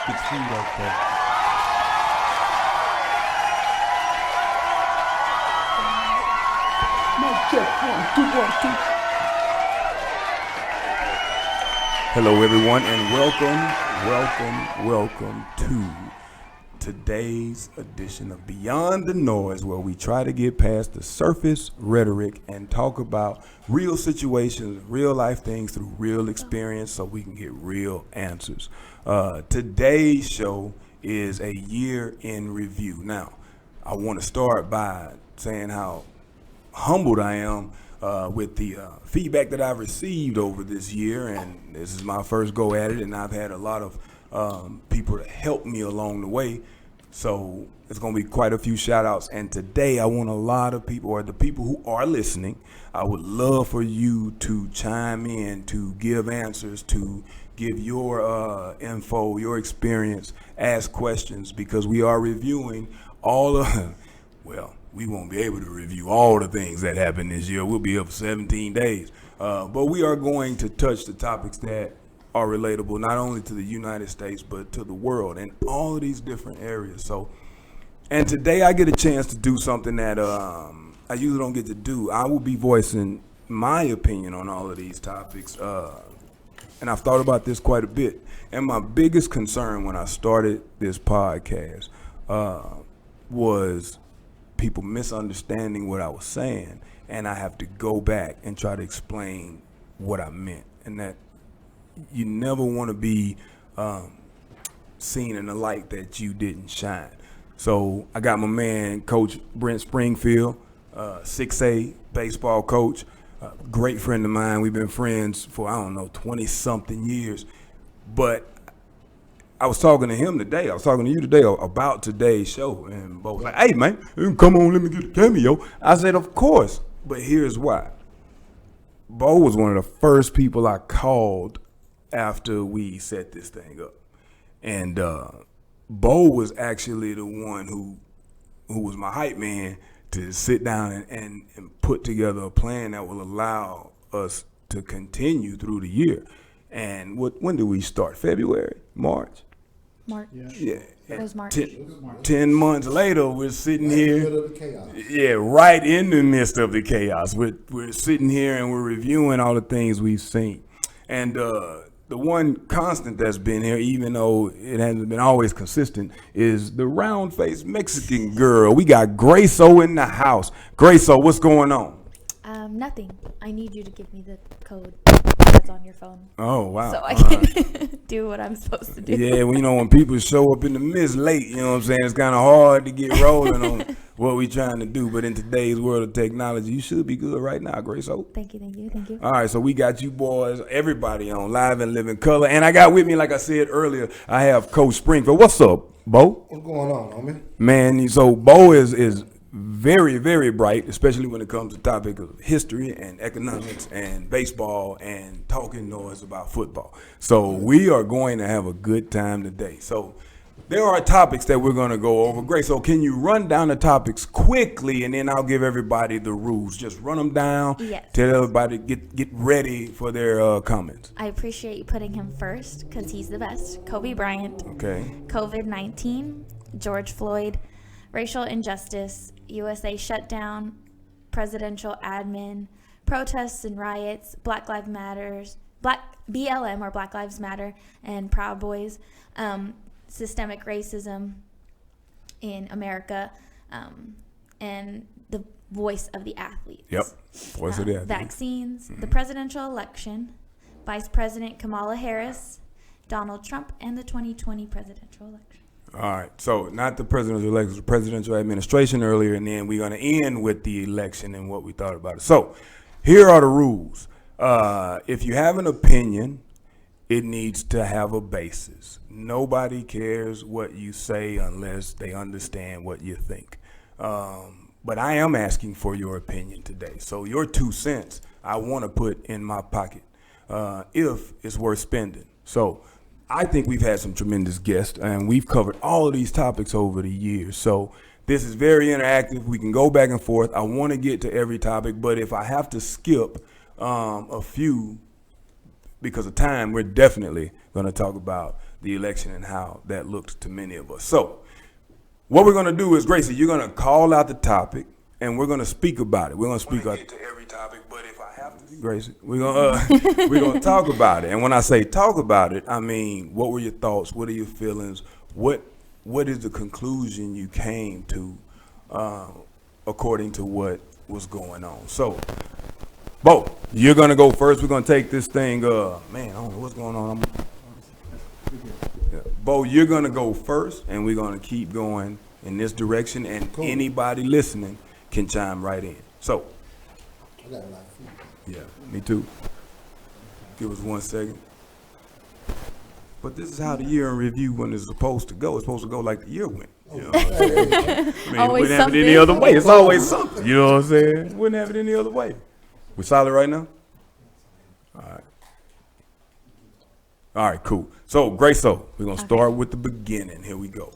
Good food out there. Mic check, 1, 2, 1, 2. Hello, everyone, and welcome to today's edition of Beyond the Noise, where we try to get past the surface rhetoric and talk about real situations, real life things through real experience so we can get real answers. Today's show is a year in review. Now, I want to start by saying how humbled I am with the feedback that I've received over this year, and this is my first go at it, and I've had a lot of people to help me along the way. So it's going to be quite a few shout outs. And today I want a lot of people, or the people who are listening, I would love for you to chime in, to give answers, to give your info, your experience, ask questions, because we are reviewing all of, well, we won't be able to review all the things that happened this year. We'll be here for 17 days. But we are going to touch the topics that are relatable not only to the United States but to the world and all of these different areas. So, and today I get a chance to do something that I usually don't get to do. I will be voicing my opinion on all of these topics, and I've thought about this quite a bit. And my biggest concern when I started this podcast was people misunderstanding what I was saying, and I have to go back and try to explain what I meant, and that you never want to be seen in the light that you didn't shine. So I got my man, Coach Brent Springfield, 6A baseball coach, great friend of mine. We've been friends for, 20-something years. But I was talking to him today. I was talking to you today about today's show. And Bo was like, hey, man, come on, let me get a cameo. I said, of course. But here's why. Bo was one of the first people I called after we set this thing up. And Bo was actually the one who was my hype man to sit down and put together a plan that will allow us to continue through the year. And when did we start? February? March? Yeah. It was March. 10 months later, we're sitting here. Right in the middle of the chaos. Yeah, right in the midst of the chaos. We're sitting here and we're reviewing all the things we've seen. And the one constant that's been here, even though it hasn't been always consistent, is the round-faced Mexican girl. We got Grace O in the house. Grace O, what's going on? Nothing. I need you to give me the code that's on your phone. Oh, wow. So I can do what I'm supposed to do. Yeah, well, when people show up in the midst late, you know what I'm saying, it's kind of hard to get rolling on what we're trying to do. But in today's world of technology, you should be good right now, Grace O. Thank you. All right, so we got you boys, everybody on Live and Living Color. And I got with me, like I said earlier, I have Coach Springfield. What's up, Bo? What's going on, homie? Man, so Bo is very, very bright, especially when it comes to topic of history and economics and baseball and talking noise about football. So we are going to have a good time today. So there are topics that we're going to go over. Grace, so can you run down the topics quickly, and then I'll give everybody the rules. Just run them down. Yes. Tell everybody get ready for their comments. I appreciate you putting him first because he's the best. Kobe Bryant. Okay. COVID-19. George Floyd. Racial injustice. USA shutdown. Presidential admin. Protests and riots. Black Lives Matters. BLM or Black Lives Matter and Proud Boys. Systemic racism in America, and the voice of the athletes. Yep, voice of the athletes. Vaccines, the presidential election, Vice President Kamala Harris, Donald Trump, and the 2020 presidential election. All right, so not the presidential election, the presidential administration earlier, and then we're going to end with the election and what we thought about it. So here are the rules. If you have an opinion, it needs to have a basis. Nobody cares what you say unless they understand what you think. But I am asking for your opinion today. So your 2 cents I want to put in my pocket if it's worth spending. So I think we've had some tremendous guests, and we've covered all of these topics over the years. So this is very interactive. We can go back and forth. I want to get to every topic, but if I have to skip a few, because of time, we're definitely going to talk about the election and how that looked to many of us. So what we're going to do is, Gracie, you're going to call out the topic, and we're going to speak about it. We're going to speak out to every topic, but if I have to, Gracie, we're going to talk about it. And when I say talk about it, I mean, what were your thoughts? What are your feelings? What is the conclusion you came to according to what was going on? So, Bo, you're going to go first. We're going to take this thing, man, I don't know what's going on. Bo, you're going to go first, and we're going to keep going in this direction, and anybody listening can chime right in. So, I got a lot of food. yeah, me too. Give us 1 second. But this is how the year in review when it's supposed to go. It's supposed to go like the year went. You know? I mean, Always wouldn't have it something. any other way. It's always something. You know what I'm saying? Wouldn't have it any other way. We solid right now? All right. All right, cool. So, Grace, we're going to start with the beginning. Here we go.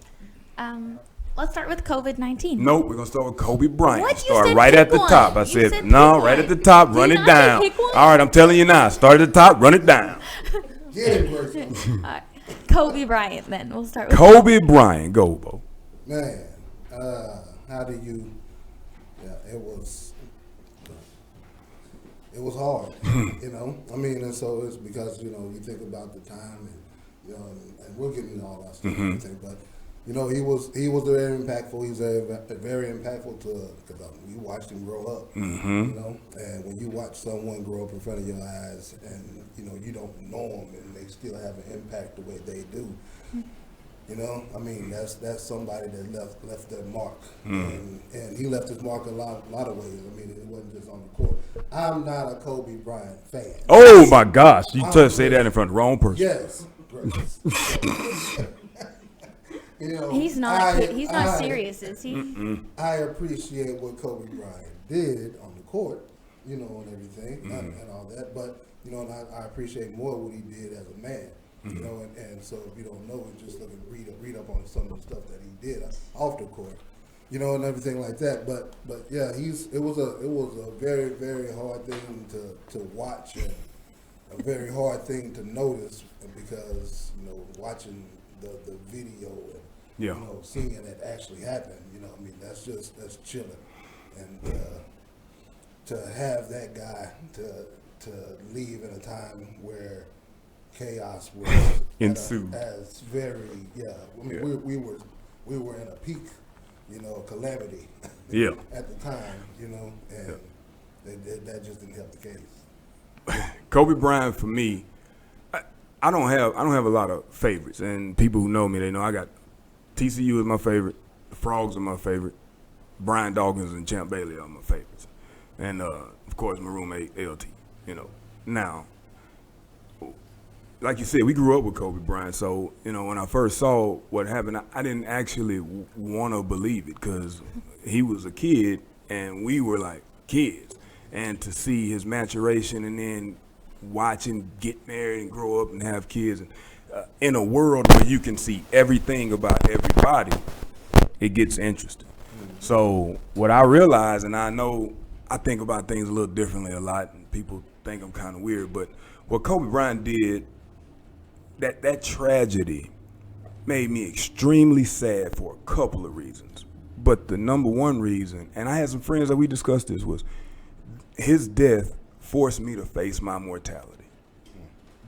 Let's start with COVID-19. Nope, we're going to start with Kobe Bryant. What? You Start said right pick at the one. top. I You said, said no, pick right one. at the top. Did Run you it not say down. pick one? All right, I'm telling you now. Start at the top, run it down. Get it, Grace. All right. Kobe Bryant, then. We'll start with Kobe Bryant. Go, Bo. Man, how do you? Yeah, it was hard. You know, I mean, and so it's because you think about the time, and and we'll get into all that stuff and everything, but. He was very impactful. He's very impactful because we watched him grow up. And when you watch someone grow up in front of your eyes, and you don't know them, and they still have an impact the way they do. I mean that's somebody that left their mark, and he left his mark a lot of ways. I mean, it wasn't just on the court. I'm not a Kobe Bryant fan. Oh my gosh, you just say that in front of the wrong person. Yes. He's not serious, is he? I appreciate what Kobe Bryant did on the court, and everything, and all that. But and I appreciate more what he did as a man, and so if you don't know it, just look and read up on some of the stuff that he did off the court, and everything like that. But yeah, it was a very, very hard thing to watch, and a very hard thing to notice, because watching the video and seeing it actually happen, I mean, that's chilling, and to have that guy to leave in a time where chaos was ensued. As very I mean, we were in a peak, calamity. At the time, and that just didn't help the case. Kobe Bryant for me, I don't have a lot of favorites, and people who know me, they know I got TCU is my favorite, the Frogs are my favorite, Brian Dawkins and Champ Bailey are my favorites, and of course my roommate LT. Now, like you said, we grew up with Kobe Bryant, so when I first saw what happened, I didn't actually want to believe it, because he was a kid and we were like kids, and to see his maturation and then watch him get married and grow up and have kids, and in a world where you can see everything about everybody, it gets interesting. So what I realize, and I think about things a little differently a lot, and people think I'm kind of weird, but what Kobe Bryant did, that tragedy made me extremely sad for a couple of reasons. But the number one reason, and I had some friends that we discussed this, was his death forced me to face my mortality.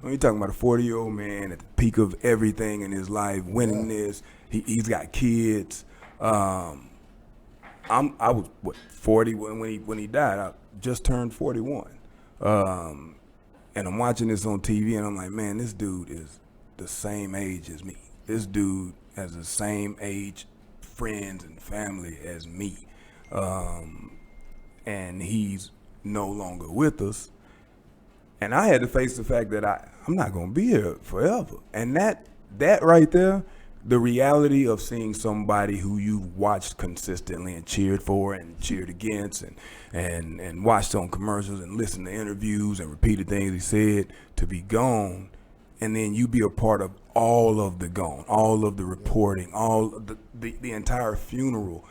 When you're talking about a 40-year-old man at the peak of everything in his life, winning this, he's got kids. I was 40 when he died. I just turned 41, and I'm watching this on TV, and I'm like, man, this dude is the same age as me. This dude has the same age friends and family as me, and he's no longer with us. And I had to face the fact that I'm not going to be here forever. And that right there, the reality of seeing somebody who you've watched consistently and cheered for and cheered against and watched on commercials and listened to interviews and repeated things he said, to be gone, and then you be a part of all of the gone, all of the reporting, all of the entire funeral.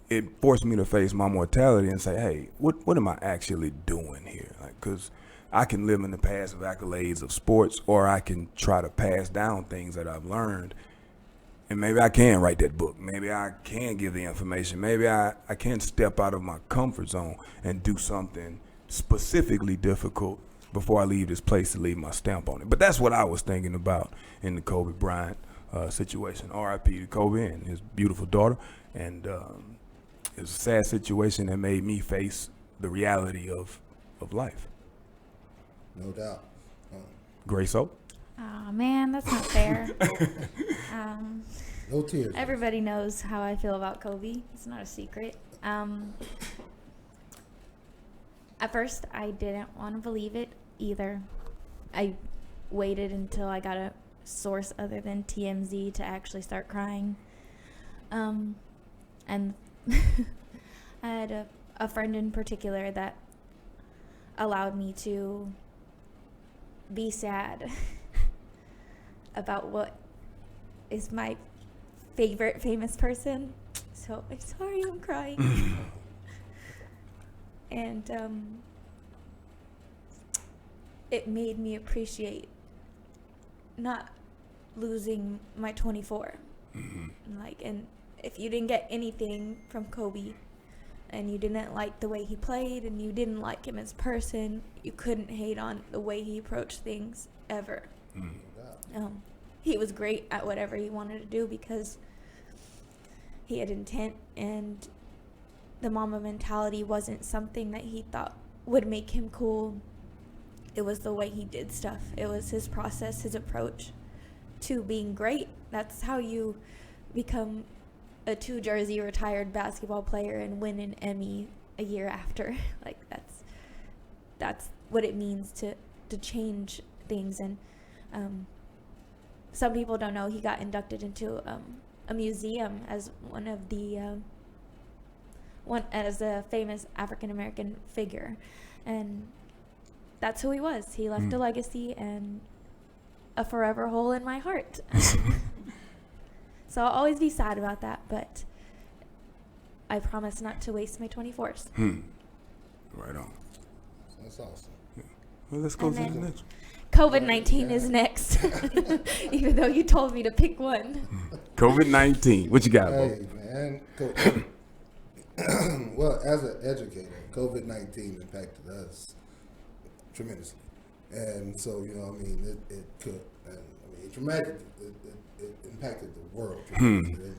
It forced me to face my mortality and say, hey, what am I actually doing here? Like, 'cause I can live in the past of accolades of sports, or I can try to pass down things that I've learned. And maybe I can write that book. Maybe I can give the information. Maybe I can step out of my comfort zone and do something specifically difficult before I leave this place to leave my stamp on it. But that's what I was thinking about in the Kobe Bryant situation. R.I.P. to Kobe and his beautiful daughter. And it was a sad situation that made me face the reality of life. No doubt. Grace O? Oh man, that's not fair. No tears. Everybody knows how I feel about Kobe. It's not a secret. At first, I didn't want to believe it either. I waited until I got a source other than TMZ to actually start crying. And I had a friend in particular that allowed me to be sad about what is my favorite famous person. So I'm sorry I'm crying. And it made me appreciate not losing my 24. And if you didn't get anything from Kobe and you didn't like the way he played and you didn't like him as a person, you couldn't hate on the way he approached things ever. He was great at whatever he wanted to do because he had intent, and the Mamba mentality wasn't something that he thought would make him cool. It was the way he did stuff. It was his process, his approach to being great. That's how you become a 2-jersey retired basketball player and win an Emmy a year after. Like that's what it means to change things. And some people don't know he got inducted into a museum as one of the as a famous African American figure, and that's who he was. He left a legacy and a forever hole in my heart. So I'll always be sad about that, but I promise not to waste my 24s. Right on. That's awesome. Yeah. Well, let's go to the next one. COVID-19 is next, even though you told me to pick one. COVID-19. What you got, Bo? Hey, man. Well, as an educator, COVID-19 impacted us tremendously. And so, it could, and it impacted the world tremendously.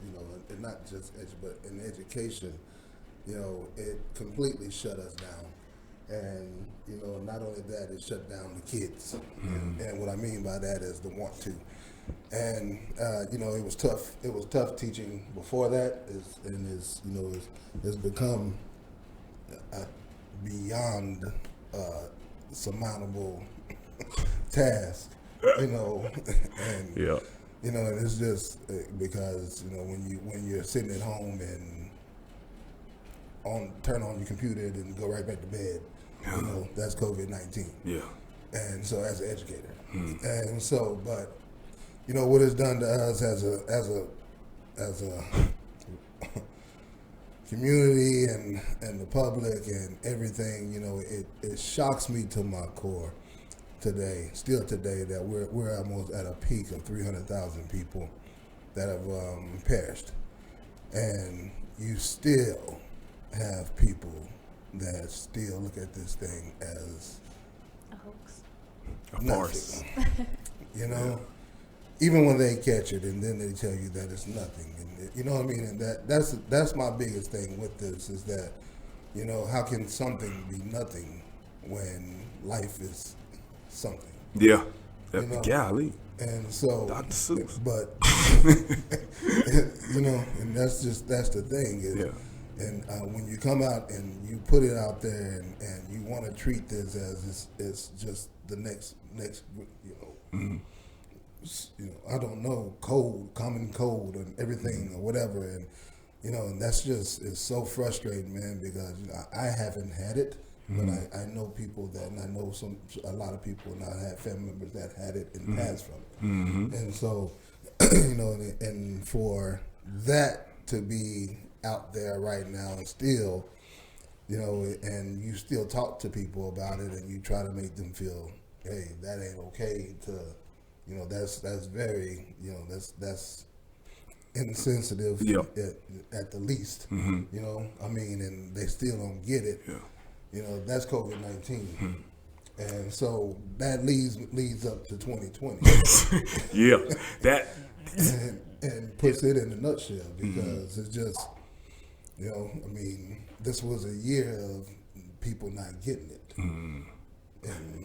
And not just but in education, it completely shut us down. And, not only that, it shut down the kids. And what I mean by that is the want to. And, it was tough. It was tough teaching before that. It's become a beyond surmountable task, and, Yeah. And it's just because, when you're sitting at home and turn on your computer and go right back to bed, that's COVID-19. Yeah. And so as an educator, and so, but what it's done to us as a community and the public and everything, it shocks me to my core still today, that we're almost at a peak of 300,000 people that have perished, and you still have people that still look at this thing as A hoax. A farce. Even when they catch it, and then they tell you that it's nothing, and you know what I mean. And that's my biggest thing with this is that, how can something be nothing when life is something? Yeah. Golly. And so, Dr. Seuss. But and that's the thing is. Yeah. And when you come out and you put it out there and you want to treat this as it's just the next I don't know, common code and everything or whatever, and and that's it's so frustrating, man, because I haven't had it, but I know people that, and I know a lot of people, and I had family members that had it and passed from it, and so and for that to be out there right now and still you know, and you still talk to people about it, and you try to make them feel, hey, that ain't okay. To, you know, that's very, you know, that's insensitive at the least. You know, I mean, and they still don't get it. Yeah. You know, that's COVID-19. And so that leads up to 2020. Yeah, that and puts it in a nutshell, because it's just, you know, I mean, this was a year of people not getting it. And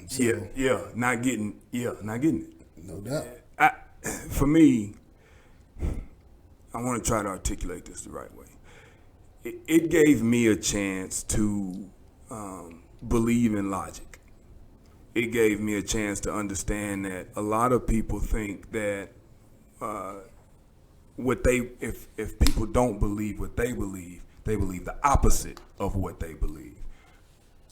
so, not getting it. no doubt. For me, I want to try to articulate this the right way. It gave me a chance to believe in logic. It gave me a chance to understand that a lot of people think that if people don't believe what they believe the opposite of what they believe.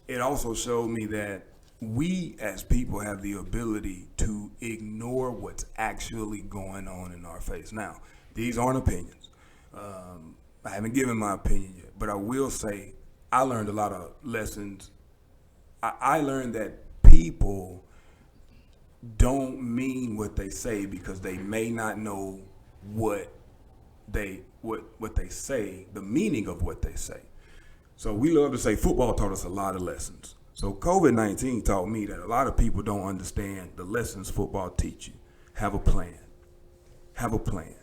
It also showed me that we as people have the ability to ignore what's actually going on in our face. Now, these aren't opinions. I haven't given my opinion yet, but I will say I learned a lot of lessons. I learned that people don't mean what they say because they may not know what they say, the meaning of what they say. So we love to say football taught us a lot of lessons. So COVID-19 taught me that a lot of people don't understand the lessons football teach you. Have a plan. Have a plan.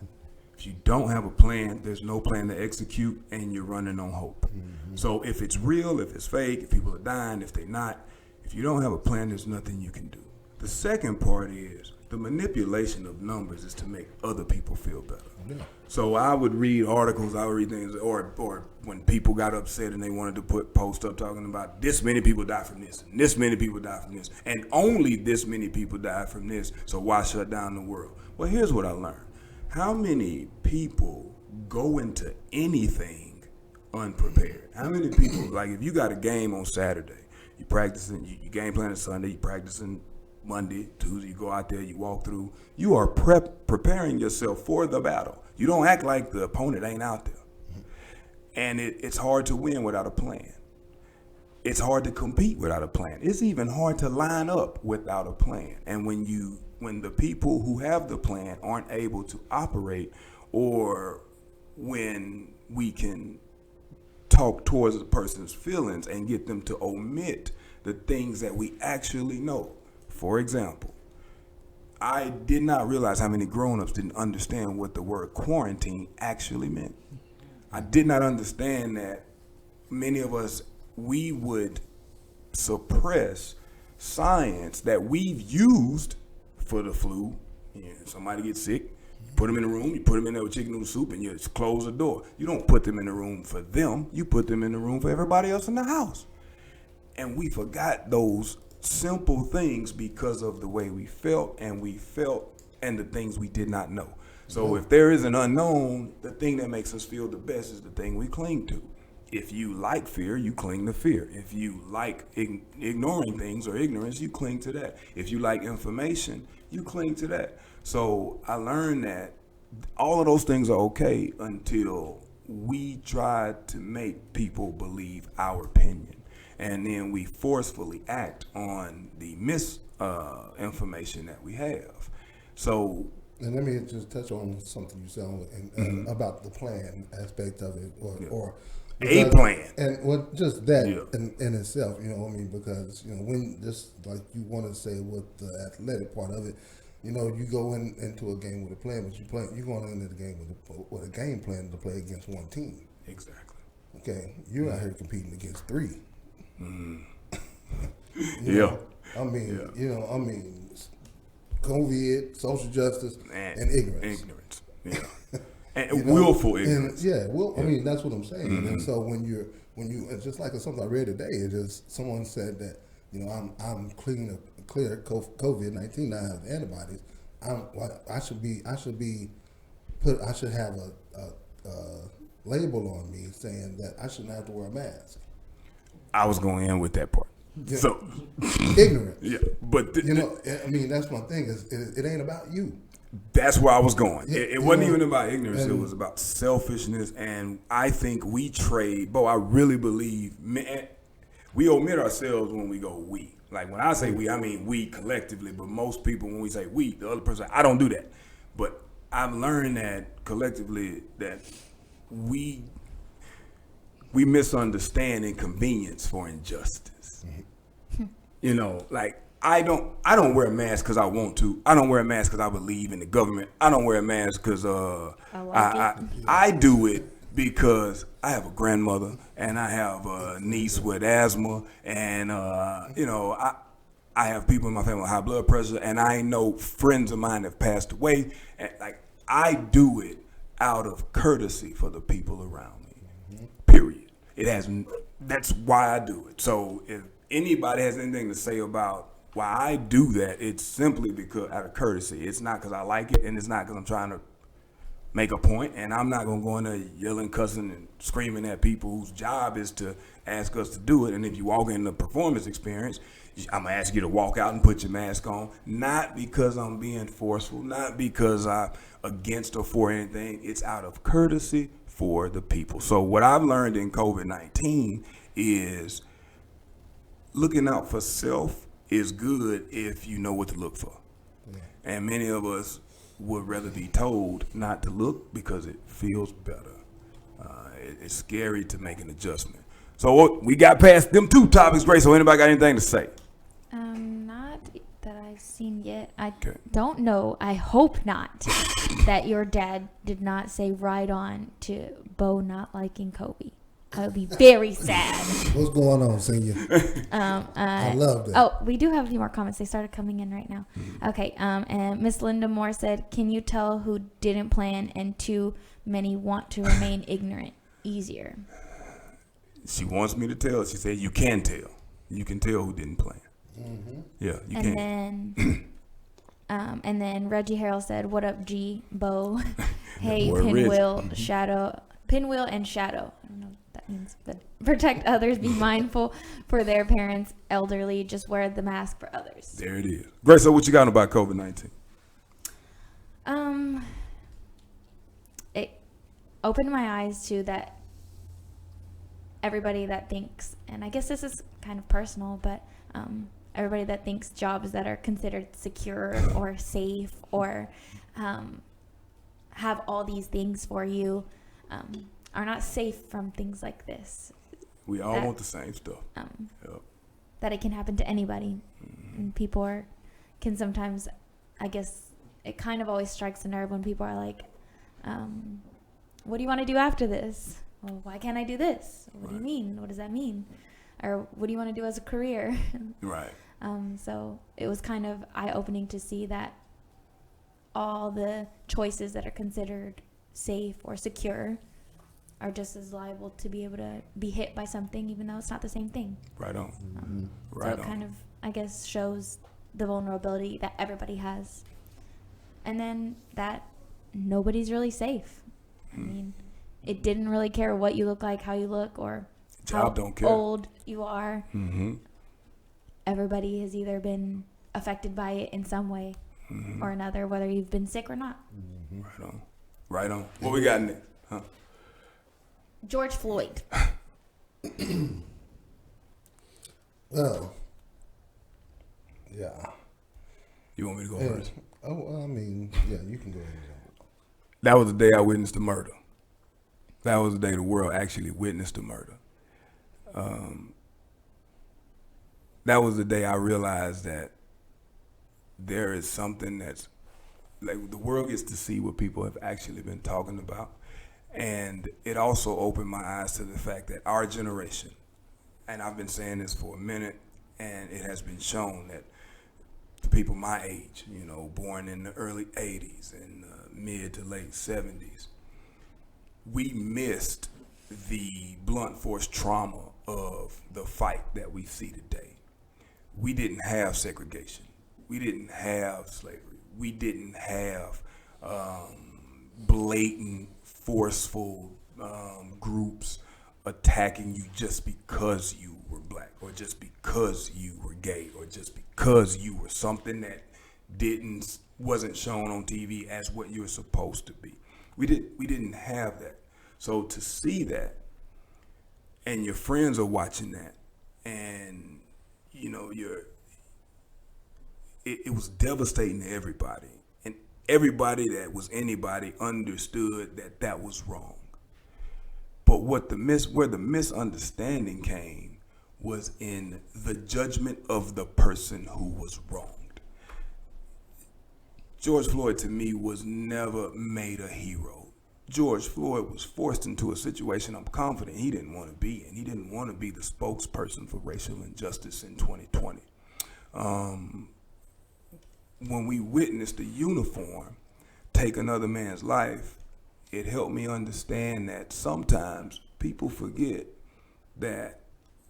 If you don't have a plan, there's no plan to execute, and you're running on hope. So if it's real, if it's fake, if people are dying, if they're not, if you don't have a plan, there's nothing you can do. The second part is the manipulation of numbers is to make other people feel better. Yeah. So I would read articles, I would read things, or when people got upset and they wanted to put posts up talking about this many people died from this, and this many people died from this, and only this many people died from this, so why shut down the world? Well, here's what I learned. How many people go into anything unprepared? How many people, like if you got a game on Saturday, you practicing, you game planning Sunday, you practicing Monday, Tuesday, you go out there, you walk through, you are preparing yourself for the battle. You don't act like the opponent ain't out there. And it's hard to win without a plan. It's hard to compete without a plan. It's even hard to line up without a plan. And when the people who have the plan aren't able to operate, or when we can talk towards a person's feelings and get them to omit the things that we actually know. For example, I did not realize how many grown-ups didn't understand what the word quarantine actually meant. I did not understand that many of us, we would suppress science that we've used for the flu. Somebody gets sick, put them in a room, you put them in there with chicken noodle soup, and you just close the door. You don't put them in the room for them, you put them in the room for everybody else in the house. And we forgot those simple things because of the way we felt and the things we did not know. So if there is an unknown, the thing that makes us feel the best is the thing we cling to. If you like fear, you cling to fear. If you like ignoring things or ignorance, you cling to that. If you like information, you cling to that. So I learned that all of those things are okay until we try to make people believe our opinion. And then we forcefully act on the misinformation that we have. So, and let me just touch on something you said about the plan aspect of it, or a plan, and well, just that in itself, you know what I mean? Because when just like you want to say with the athletic part of it, you go into a game with a plan, but you're going into the game with a game plan to play against one team. Exactly. Okay, you're out here competing against three. Yeah. I mean, COVID, social justice, and ignorance. Yeah. And willful ignorance. I mean, that's what I'm saying. And so when you, just like something I read today, it just someone said that I'm clear COVID-19. I have antibodies. I should have a label on me saying that I shouldn't have to wear a mask. I was going in with that part. Yeah. So ignorance. Yeah, but I mean, that's my thing. Is it ain't about you. That's where I was going. It wasn't even about ignorance. and It was about selfishness. And I think we trade, I really believe we omit ourselves when we go we. Like when I say we, I mean we collectively. But most people, when we say we, the other person, I don't do that. But I've learned that collectively that we misunderstand inconvenience for injustice. You know, like I don't wear a mask because I want to. I don't wear a mask because I believe in the government. I don't wear a mask because I do it because I have a grandmother and I have a niece with asthma and I have people in my family with high blood pressure and I know friends of mine have passed away and like I do it out of courtesy for the people around me. Period. That's why I do it. So if anybody has anything to say about why I do that, it's simply because out of courtesy. It's not because I like it, and it's not because I'm trying to make a point, and I'm not going to go in there yelling, cussing, and screaming at people whose job is to ask us to do it. And if you walk in the performance experience, I'm going to ask you to walk out and put your mask on, not because I'm being forceful, not because I'm against or for anything. It's out of courtesy for the people. So what I've learned in COVID-19 is looking out for self is good if you know what to look for. Yeah. And many of us would rather be told not to look because it feels better. It's scary to make an adjustment. So we got past them two topics, Grace. So anybody got anything to say? Not that I've seen yet. I don't know. I hope not that your dad did not say right on to Bo not liking Kobe. I would be very sad. What's going on, senior? I love that. Oh, we do have a few more comments. They started coming in right now. Okay. And Miss Linda Moore said, "Can you tell who didn't plan and too many want to remain ignorant easier?" She wants me to tell. She said, "You can tell. You can tell who didn't plan." Mm-hmm. Yeah, you can. And then Reggie Harrell said, "What up, G Bo? Hey, Pinwheel and Shadow. I don't know what that means, but protect others, be mindful for their parents, elderly, just wear the mask for others." There it is. Grace, so what you got about COVID-19? It opened my eyes to that everybody that thinks, and I guess this is kind of personal, but everybody that thinks jobs that are considered secure or safe or have all these things for you are not safe from things like this. We all want the same stuff. Yep. That it can happen to anybody. Mm-hmm. And people can sometimes, I guess, it kind of always strikes a nerve when people are like, what do you want to do after this? Well, why can't I do this? What do you mean? What does that mean? Or what do you want to do as a career? Right. So it was kind of eye-opening to see that all the choices that are considered safe or secure are just as liable to be able to be hit by something, even though it's not the same thing. Right on. So it kind of, I guess, shows the vulnerability that everybody has. And then that nobody's really safe. I mean, it didn't really care what you look like, how you look, or how old you are. Mm-hmm. Everybody has either been affected by it in some way or another, whether you've been sick or not. Mm-hmm. Right on. Right on. What we got next? Huh? George Floyd. Well, yeah. You want me to go first? Oh, I mean, yeah, you can go ahead. That was the day I witnessed the murder. That was the day the world actually witnessed the murder. That was the day I realized that there is something that's like the world gets to see what people have actually been talking about. And it also opened my eyes to the fact that our generation, and I've been saying this for a minute, and it has been shown that the people my age, you know, born in the early 80s and mid to late 70s, we missed the blunt force trauma of the fight that we see today. We didn't have segregation. We didn't have slavery. We didn't have blatant, forceful groups attacking you just because you were black or just because you were gay or just because you were something that didn't wasn't shown on TV as what you're supposed to be. We didn't have that. So to see that, and your friends are watching that, and you know it was devastating to everybody, and everybody that was anybody understood that that was wrong. But where the misunderstanding came was in the judgment of the person who was wronged. George Floyd, to me, was never made a hero. George Floyd was forced into a situation I'm confident he didn't want to be in. He didn't want to be the spokesperson for racial injustice in 2020. When we witnessed the uniform take another man's life, it helped me understand that sometimes people forget that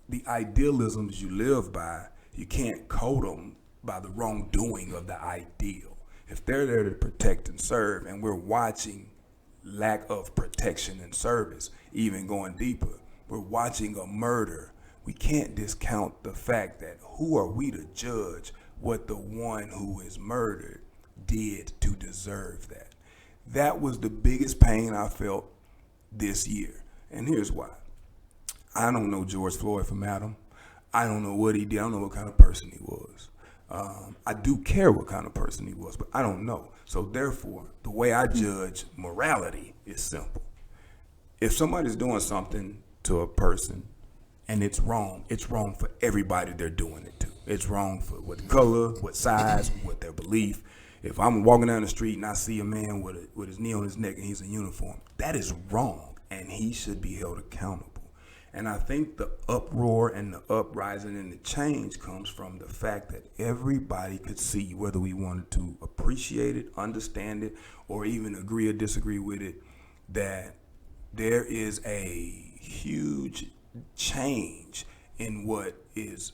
the idealisms you live by, you can't code them by the wrongdoing of the ideal. If they're there to protect and serve, and we're watching lack of protection and service, even going deeper, we're watching a murder, we can't discount the fact that who are we to judge what the one who is murdered did to deserve that. That was the biggest pain I felt this year. And here's why. I don't know George Floyd from Adam. I don't know what he did. I don't know what kind of person he was. I do care what kind of person he was, but I don't know. So therefore, the way I judge morality is simple. If somebody's doing something to a person and it's wrong for everybody they're doing it to. It's wrong for what color, what size, what their belief. If I'm walking down the street and I see a man with his knee on his neck and he's in uniform, that is wrong, and he should be held accountable. And I think the uproar and the uprising and the change comes from the fact that everybody could see, whether we wanted to appreciate it, understand it, or even agree or disagree with it, that there is a huge change in what is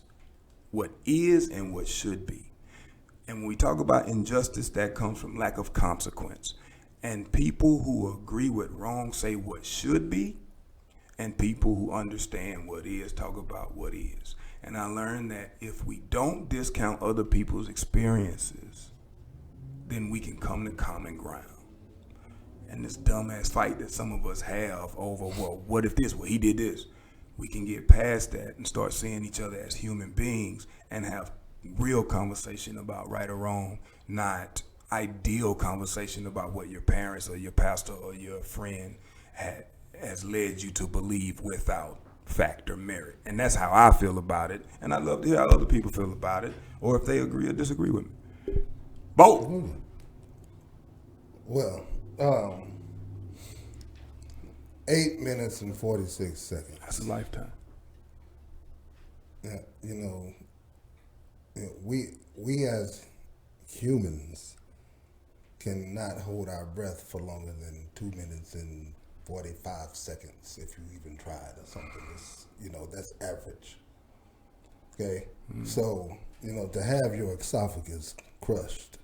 and what should be. And when we talk about injustice, that comes from lack of consequence. And people who agree with wrong say what should be, and people who understand what is talk about what is. And I learned that if we don't discount other people's experiences, then we can come to common ground. And this dumbass fight that some of us have over, well, what if this? Well, he did this. We can get past that and start seeing each other as human beings and have real conversation about right or wrong, not ideal conversation about what your parents or your pastor or your friend has led you to believe without fact or merit. And that's how I feel about it. And I'd love to hear how other people feel about it, or if they agree or disagree with me. Both. Well, 8 minutes and 46 seconds. That's a lifetime. Yeah, we as humans cannot hold our breath for longer than 2 minutes and 45 seconds if you even tried or something. It's, that's average. Okay? So, to have your esophagus crushed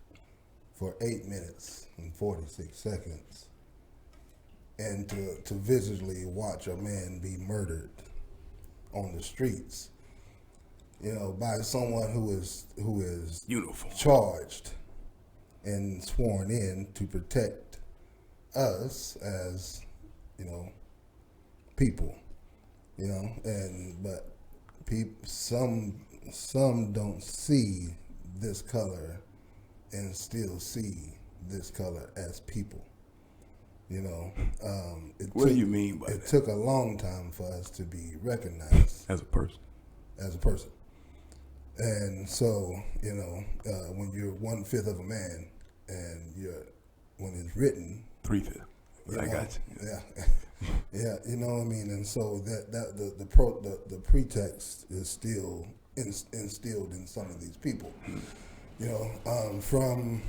for 8 minutes and 46 seconds and to visually watch a man be murdered on the streets, by someone who is uniform, charged and sworn in to protect us as people, but some don't see this color and still see this color as people. What do you mean by that? It took a long time for us to be recognized as a person. And so, when you're 1/5 of a man and when it's written 3/5. I got you. Yeah. Yeah, what I mean? And so that the pretext is still instilled in some of these people. From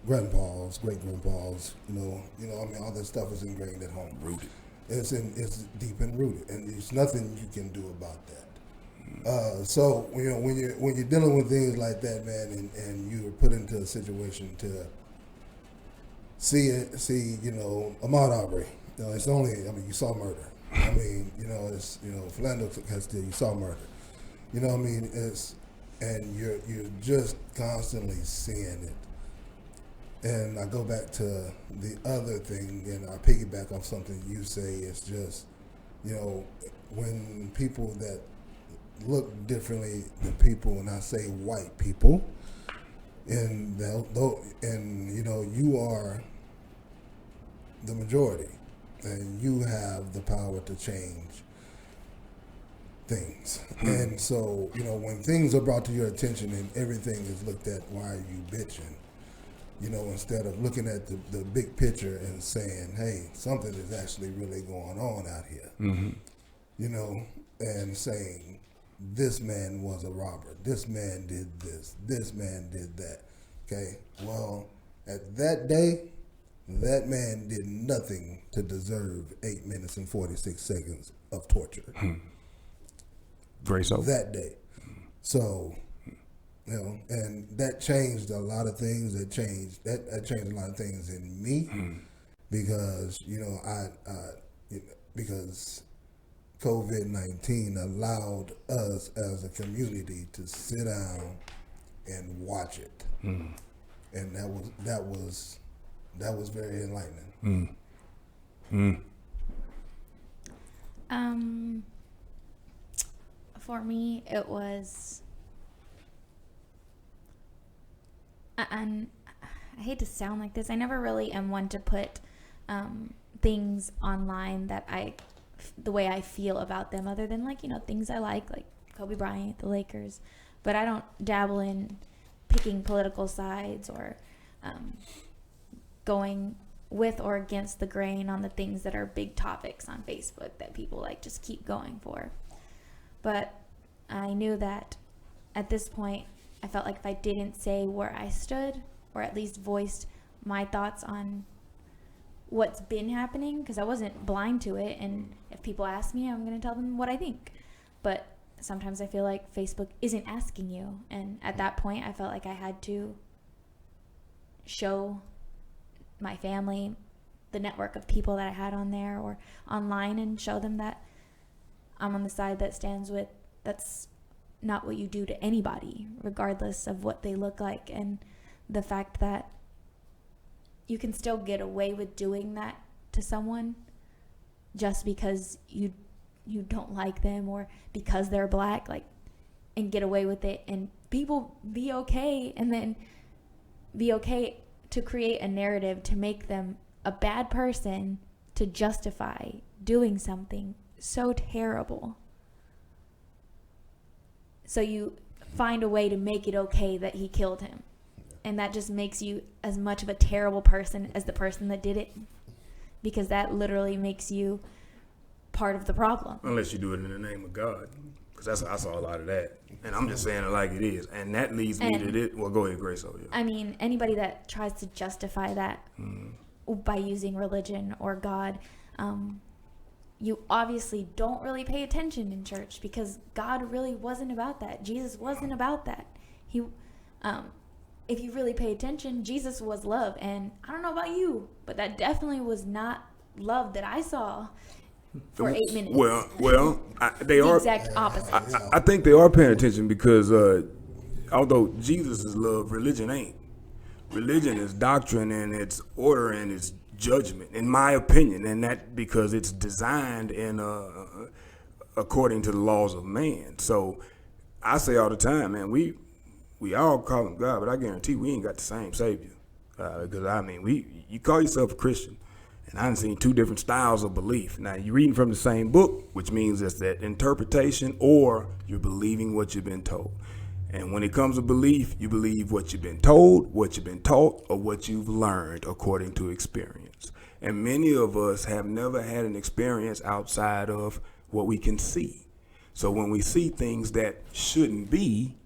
grandpas, great grandpas, all that stuff is ingrained at home. Rooted. It's deep and rooted, and there's nothing you can do about that. So when you're dealing with things like that, man, and you're put into a situation to see Ahmaud Arbery, it's only, you saw murder. It's Philando Castile, you saw murder. It's and you're just constantly seeing it. And I go back to the other thing, and I piggyback off something you say. It's just, you know, when people that look differently than people, and I say white people, and you know, you are the majority, and you have the power to change things. And so, you know, when things are brought to your attention and everything is looked at, why are you bitching? You know, instead of looking at the big picture and saying, hey, something is actually really going on out here. You know, and saying, this man was a robber, this man did this man did that. Okay, well, at that day, that man did nothing to deserve 8 minutes and 46 seconds of torture. Very so. That day. So, you know, and that changed a lot of things. That changed a lot of things in me because, you know, because COVID-19 allowed us as a community to sit down and watch it. And that was very enlightening. For me, it was, and I hate to sound like this, I never really am one to put things online that the way I feel about them, other than, like, you know, things I like Kobe Bryant, the Lakers, but I don't dabble in picking political sides or going with or against the grain on the things that are big topics on Facebook that people like just keep going for. But I knew that at this point, I felt like if I didn't say where I stood, or at least voiced my thoughts on what's been happening, because I wasn't blind to it, and if people ask me, I'm going to tell them what I think. But sometimes I feel like Facebook isn't asking you, and at that point, I felt like I had to show my family, the network of people that I had on there or online, and show them that I'm on the side that stands with, that's not what you do to anybody, regardless of what they look like, and the fact that you can still get away with doing that to someone just because you don't like them or because they're black, like, and get away with it, and people be okay, and then be okay to create a narrative to make them a bad person to justify doing something so terrible. So you find a way to make it okay that he killed him. And that just makes you as much of a terrible person as the person that did it. Because that literally makes you part of the problem. Unless you do it in the name of God. Because I saw a lot of that. And I'm just saying it like it is. And that leads me to this. Well, go ahead, Grace. Yeah. I mean, anybody that tries to justify that by using religion or God, you obviously don't really pay attention in church, because God really wasn't about that. Jesus wasn't about that. He, if you really pay attention, Jesus was love. And I don't know about you, but that definitely was not love that I saw for 8 minutes. Well, they the are exact opposite. I think they are paying attention because although Jesus is love, religion ain't. Religion is doctrine and it's order and it's judgment, in my opinion, and that because it's designed in according to the laws of man. So I say all the time, man, we all call him God, but I guarantee we ain't got the same Savior. Because I mean, you call yourself a Christian, and I've seen two different styles of belief. Now you're reading from the same book, which means it's that interpretation, or you're believing what you've been told. And when it comes to belief, you believe what you've been told, what you've been taught, or what you've learned according to experience. And many of us have never had an experience outside of what we can see. So when we see things that shouldn't be,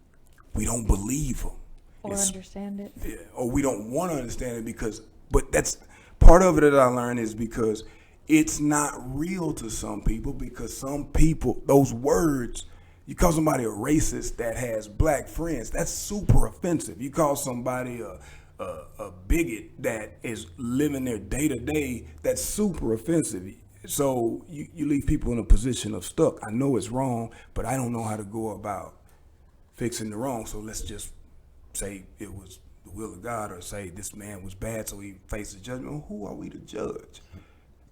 we don't believe them. Or understand it. Yeah, or we don't want to understand it but that's part of it that I learned is because it's not real to some people, because some people, those words, you call somebody a racist that has black friends, that's super offensive. You call somebody a bigot that is living their day-to-day, that's super offensive. So you leave people in a position of stuck. I know it's wrong, but I don't know how to go about fixing the wrong. So let's just say it was the will of God, or say this man was bad, so he faces judgment. Well, who are we to judge?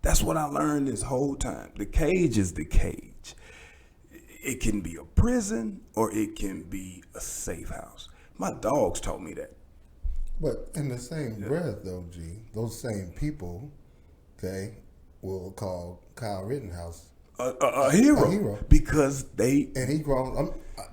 That's what I learned this whole time. The cage is the cage. It can be a prison or it can be a safe house. My dogs taught me that. But in the same breath, though, G, those same people, okay, will call Kyle Rittenhouse A hero. A hero. Because they... And he grown. I'm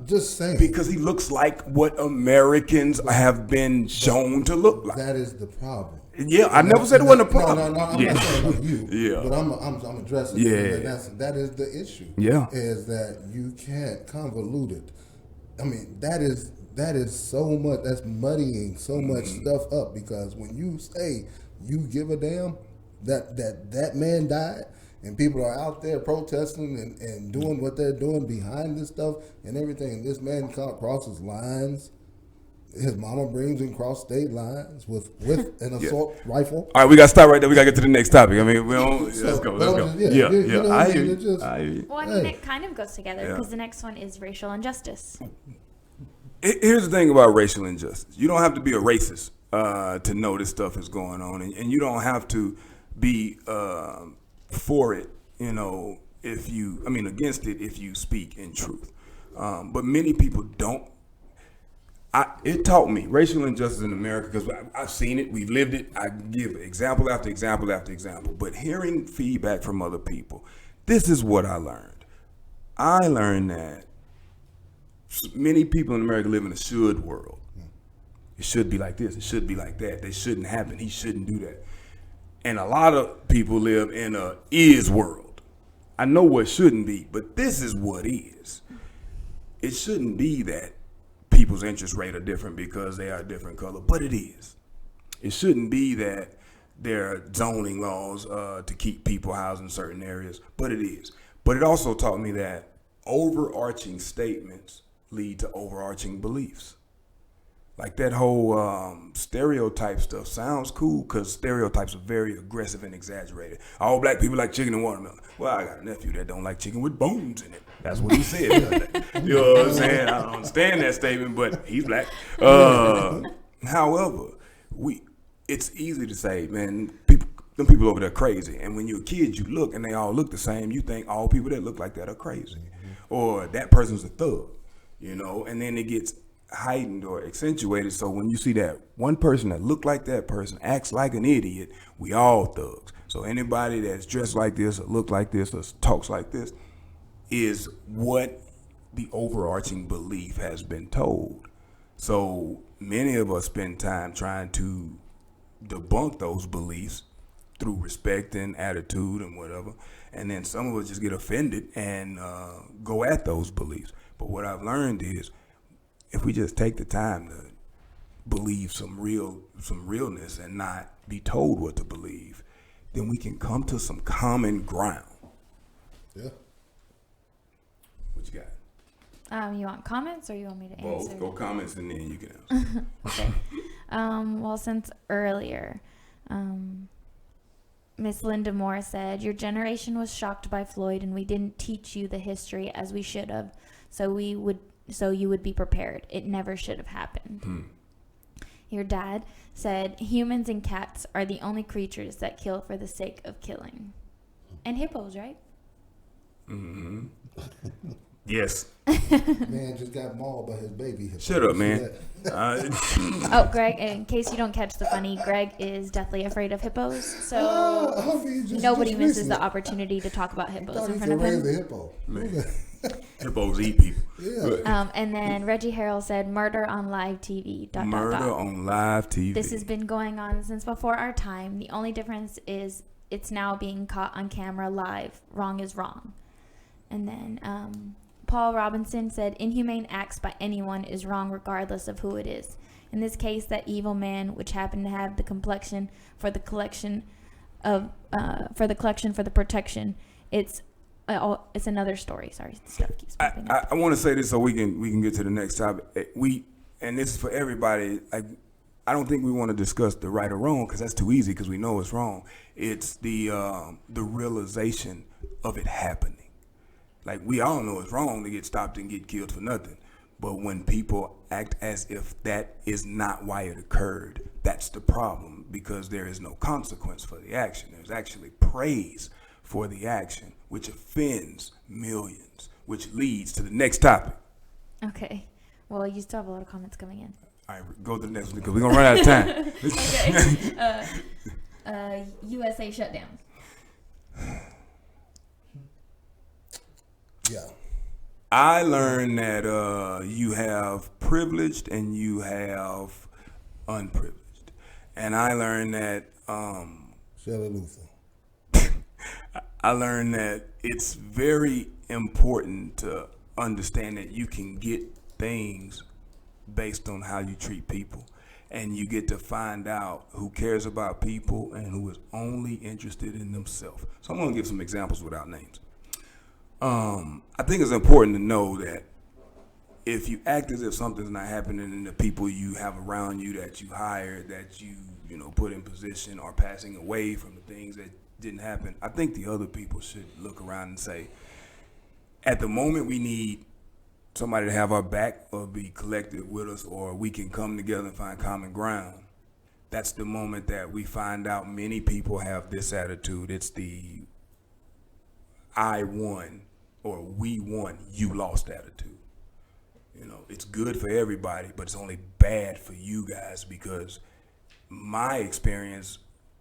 just saying. Because he looks like what Americans have been shown to look like. That is the problem. Yeah, I never said it wasn't a problem. No, I'm not saying about you. Yeah. But I'm addressing it. Yeah. And that is the issue. Yeah. Is that you can't convolute it. I mean, that is so much, that's muddying so much stuff up, because when you say you give a damn that man died, and people are out there protesting and doing what they're doing behind this stuff and everything, and this man crosses lines, his mama brings him cross state lines with an assault rifle. All right, we got to stop right there. We got to get to the next topic. I mean, we don't. Let's go. Yeah. I hear you. Well, I mean, it kind of goes together, because the next one is racial injustice. Here's the thing about racial injustice. You don't have to be a racist to know this stuff is going on, and you don't have to be for it, against it if you speak in truth. But many people don't. It taught me racial injustice in America, because I've seen it, we've lived it. I give example after example after example. But hearing feedback from other people, this is what I learned. I learned that many people in America live in a should world. It should be like this. It should be like that. They shouldn't happen. He shouldn't do that. And a lot of people live in a is world. I know what shouldn't be, but this is what is. It shouldn't be that people's interest rate are different because they are a different color, but it is. It shouldn't be that there are zoning laws to keep people housed in certain areas, but it is. But it also taught me that overarching statements lead to overarching beliefs. Like that whole stereotype stuff sounds cool, because stereotypes are very aggressive and exaggerated. All black people like chicken and watermelon. Well, I got a nephew that don't like chicken with bones in it. That's what he said. You know what I'm saying? I don't understand that statement, but he's black. However, it's easy to say, man, them people over there crazy. And when you're a kid, you look and they all look the same. You think all people that look like that are crazy, or that person's a thug, and then it gets heightened or accentuated. So when you see that one person that look like that person acts like an idiot, we all thugs. So anybody that's dressed like this or look like this or talks like this is what the overarching belief has been told. So many of us spend time trying to debunk those beliefs through respect and attitude and whatever. And then some of us just get offended and go at those beliefs. But what I've learned is, if we just take the time to believe some realness and not be told what to believe, then we can come to some common ground. Yeah. What you got? You want comments, or you want me to answer? Both. Go comments and then you can answer. Well, since earlier, Miss Linda Moore said, your generation was shocked by Floyd, and we didn't teach you the history as we should have, so you would be prepared. It never should have happened. Your dad said, humans and cats are the only creatures that kill for the sake of killing. And hippos, right? Mm-hmm. Yes. Man just got mauled by his baby hippo. Shut up, man. Oh, Greg, in case you don't catch the funny, Greg is deathly afraid of hippos, so nobody misses the opportunity to talk about hippos in front of him. The hippo. Man. Hippos eat people. Yeah. And then Reggie Harrell said, murder on live TV. Murder on live TV. This has been going on since before our time. The only difference is it's now being caught on camera live. Wrong is wrong. And then Paul Robinson said, inhumane acts by anyone is wrong regardless of who it is. In this case, that evil man, which happened to have the complexion for the collection for the protection, it's another story. Sorry, stuff keeps popping up. I want to say this so we can get to the next topic. And this is for everybody. Like, I don't think we want to discuss the right or wrong, because that's too easy, because we know it's wrong. It's the realization of it happening. Like, we all know it's wrong to get stopped and get killed for nothing, But when people act as if that is not why it occurred, that's the problem, because there is no consequence for the action. There's actually praise for the action, which offends millions, which leads to the next topic. Okay. Well, you still have a lot of comments coming in. All right, go to the next one because we're going to run out of time. Okay. USA shutdown. Yeah. I learned that you have privileged and you have unprivileged. And I learned that Shelley Luther. I learned that it's very important to understand that you can get things based on how you treat people. And you get to find out who cares about people and who is only interested in themselves. So I'm going to give some examples without names. I think it's important to know that if you act as if something's not happening and the people you have around you that you hired, that you put in position are passing away from the things that didn't happen, I think the other people should look around and say, at the moment we need somebody to have our back or be collected with us, or we can come together and find common ground. That's the moment that we find out many people have this attitude. It's the I won or we won, you lost attitude. It's good for everybody, but it's only bad for you guys because my experience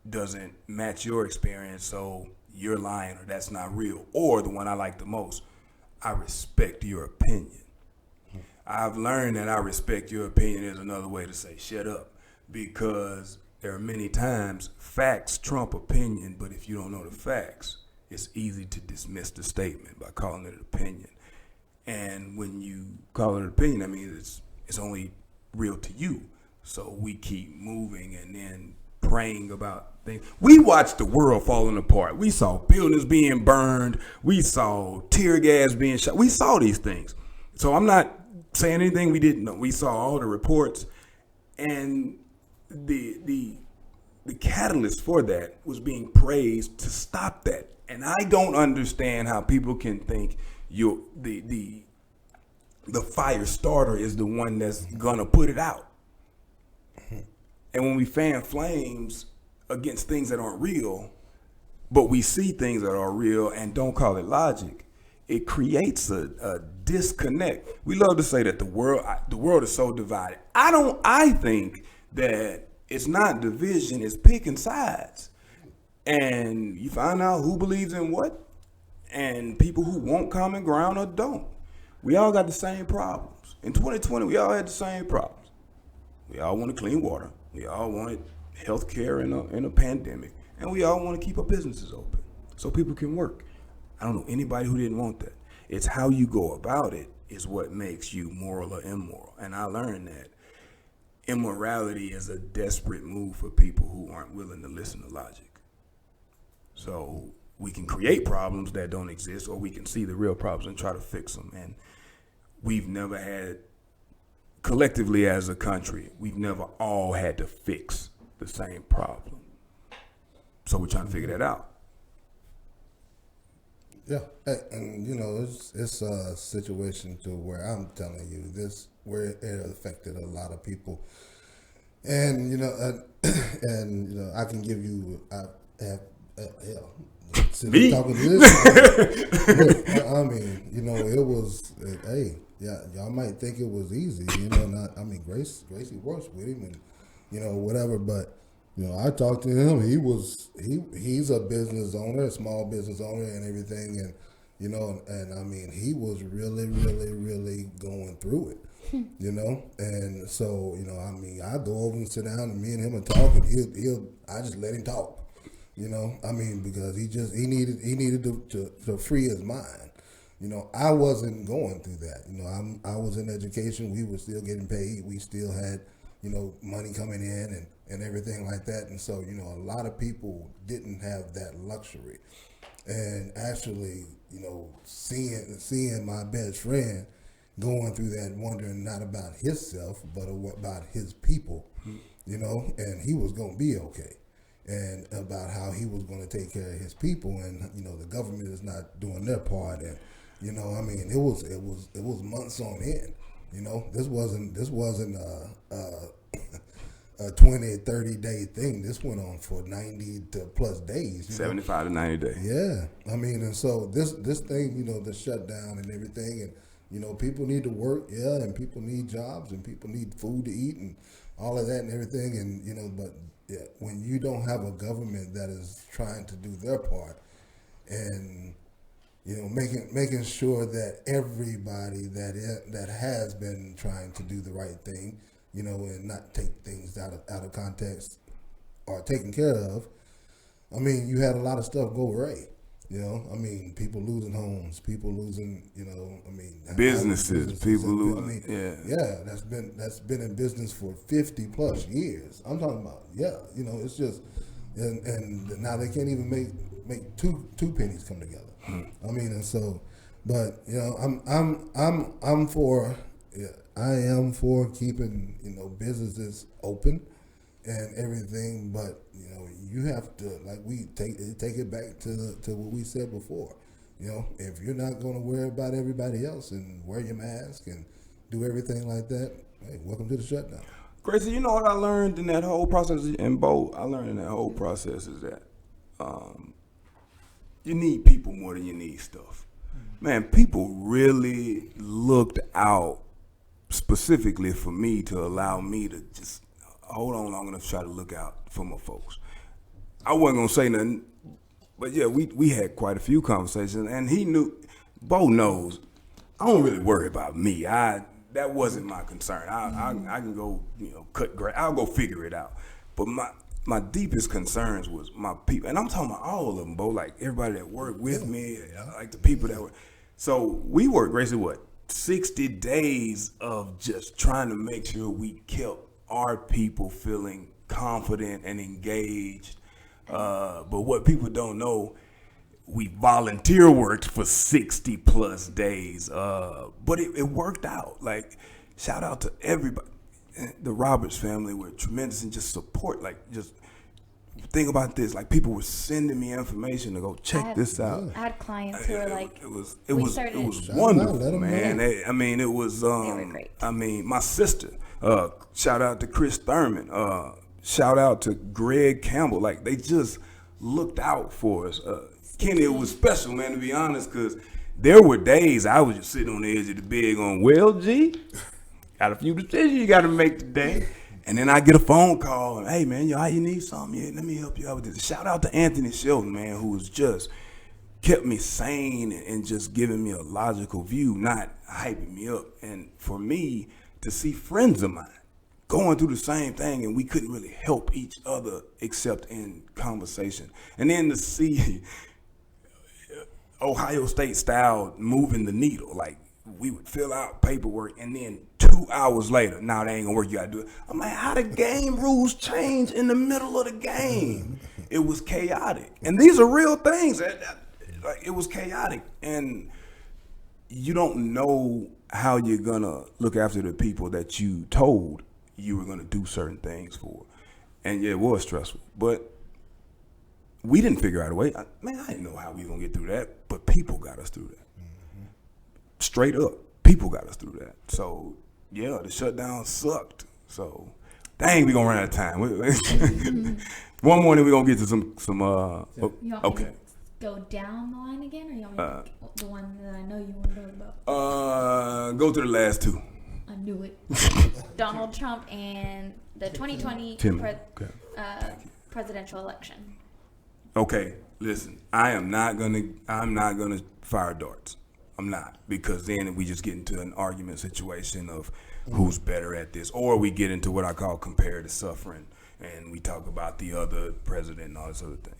doesn't match your experience, so you're lying or that's not real. Or the one I like the most, I respect your opinion. I've learned that I respect your opinion is another way to say shut up, because there are many times facts trump opinion, but if you don't know the facts, it's easy to dismiss the statement by calling it an opinion. And when you call it an opinion, that means it's only real to you. So we keep moving and then praying about things. We watched the world falling apart. We saw buildings being burned. We saw tear gas being shot. We saw these things. So I'm not saying anything we didn't know. We saw all the reports, and the catalyst for that was being praised to stop that. And I don't understand how people can think the fire starter is the one that's gonna put it out. And when we fan flames against things that aren't real, but we see things that are real and don't call it logic, it creates a disconnect. We love to say that the world is so divided. I think that it's not division, it's picking sides. And you find out who believes in what, and people who want common ground or don't. We all got the same problems. In 2020, we all had the same problems. We all wanted clean water. We all wanted health care in a pandemic. And we all want to keep our businesses open so people can work. I don't know anybody who didn't want that. It's how you go about it is what makes you moral or immoral. And I learned that immorality is a desperate move for people who aren't willing to listen to logic. So we can create problems that don't exist, or we can see the real problems and try to fix them. And we've never had, collectively as a country, we've never all had to fix the same problem. So we're trying to figure that out. Yeah, and it's a situation to where I'm telling you this, where it affected a lot of people, and I can give you, Me? talking to this, I mean, it was, hey, yeah, y'all might think it was easy, Gracie works with him and whatever, but. I talked to him. He's a business owner, a small business owner, and everything, and he was really, really, really going through it, and so I go over and sit down, and me and him are talking. I just let him talk, because he needed to free his mind. I wasn't going through that. I was in education. We were still getting paid. We still had money coming in and everything like that. And so, a lot of people didn't have that luxury. And actually, seeing my best friend going through that, wondering not about himself, but about his people, and he was going to be okay. And about how he was going to take care of his people, and, the government is not doing their part. And, it was months on end. You know, this wasn't a 20, 30-day thing. This went on for 90 to plus days. 75 to 90 days. Yeah, I mean, and so this thing, you know, the shutdown and everything, and you know, people need to work, yeah, and people need jobs, and people need food to eat, and all of that and everything, and you know, but yeah, when you don't have a government that is trying to do their part, and you know, making sure that everybody that has been trying to do the right thing, you know, and not take things out of context are taken care of. I mean, you had a lot of stuff go away. You know, I mean, people losing homes, people losing, you know, I mean, businesses, people losing. I mean, yeah, that's been in business for 50 plus years. I'm talking about, yeah, you know, it's just, and now they can't even make two pennies come together. I mean, and so, but you know, I'm for, yeah, I am for keeping, you know, businesses open and everything, but you know, you have to, like, we take it back to what we said before. You know, if you're not going to worry about everybody else and wear your mask and do everything like that, hey, welcome to the shutdown. Gracie, you know what I learned in that whole process, and Bo, I learned in that whole process is that you need people more than you need stuff. Man, people really looked out specifically for me to allow me to just hold on long enough to try to look out for my folks. I wasn't gonna say nothing, but yeah, we had quite a few conversations, and he knew, Bo knows, I don't really worry about me. That wasn't my concern. I can go, you know, cut grass. I'll go figure it out. But my deepest concerns was my people, and I'm talking about all of them, Bo, like everybody that worked with me, like the people that were. So we worked, Gracie, 60 days of just trying to make sure we kept our people feeling confident and engaged. But what people don't know, we volunteer worked for 60 plus days. But it worked out. Like, shout out to everybody. The Roberts family were tremendous in just support. Like, just think about this. Like, people were sending me information to go check this out. I had clients who were like, it was wonderful, man. It was. They were great. I mean, my sister. Shout out to Chris Thurman. Shout out to Greg Campbell. Like, they just looked out for us. Kenny, it was special, man, to be honest, because there were days I was just sitting on the edge of the bed going, well, G, got a few decisions you got to make today. And then I get a phone call, and, hey, man, you need something? Yeah, let me help you out with this. Shout out to Anthony Shelton, man, who was just kept me sane and just giving me a logical view, not hyping me up. And for me to see friends of mine going through the same thing, and we couldn't really help each other except in conversation. And then to see Ohio State style moving the needle, like we would fill out paperwork, and then 2 hours later, nah, that ain't gonna work, you gotta do it. I'm like, how the game rules change in the middle of the game? It was chaotic. And these are real things. Like, it was chaotic. And you don't know how you're gonna look after the people that you told you were gonna do certain things for. And yeah, it was stressful. But we didn't figure out a way. I didn't know how we were gonna get through that, but people got us through that. Mm-hmm. Straight up, people got us through that. So yeah, the shutdown sucked. So dang, we gonna run out of time. One morning we gonna get to some. You want me to go down the line again, or you want me to the one that I know you want to know about? Go to the last two. I knew it. Donald Trump and the 2020 presidential election. Okay, listen. I'm not gonna fire darts. I'm not, because then we just get into an argument situation of who's better at this, or we get into what I call comparative suffering, and we talk about the other president and all this other thing.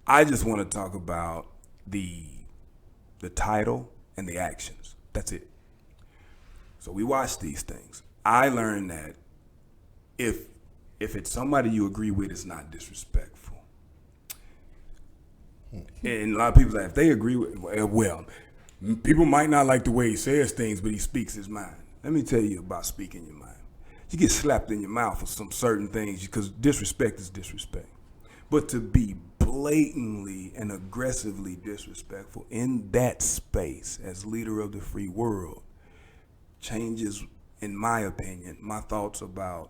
I just want to talk about the title and the actions. That's it. So we watch these things. I learned that if it's somebody you agree with, it's not disrespectful. And a lot of people say, if they agree with, well, people might not like the way he says things, but he speaks his mind. Let me tell you about speaking your mind. You get slapped in your mouth for some certain things, because disrespect is disrespect. But to be blatantly and aggressively disrespectful in that space as leader of the free world, changes, in my opinion, my thoughts about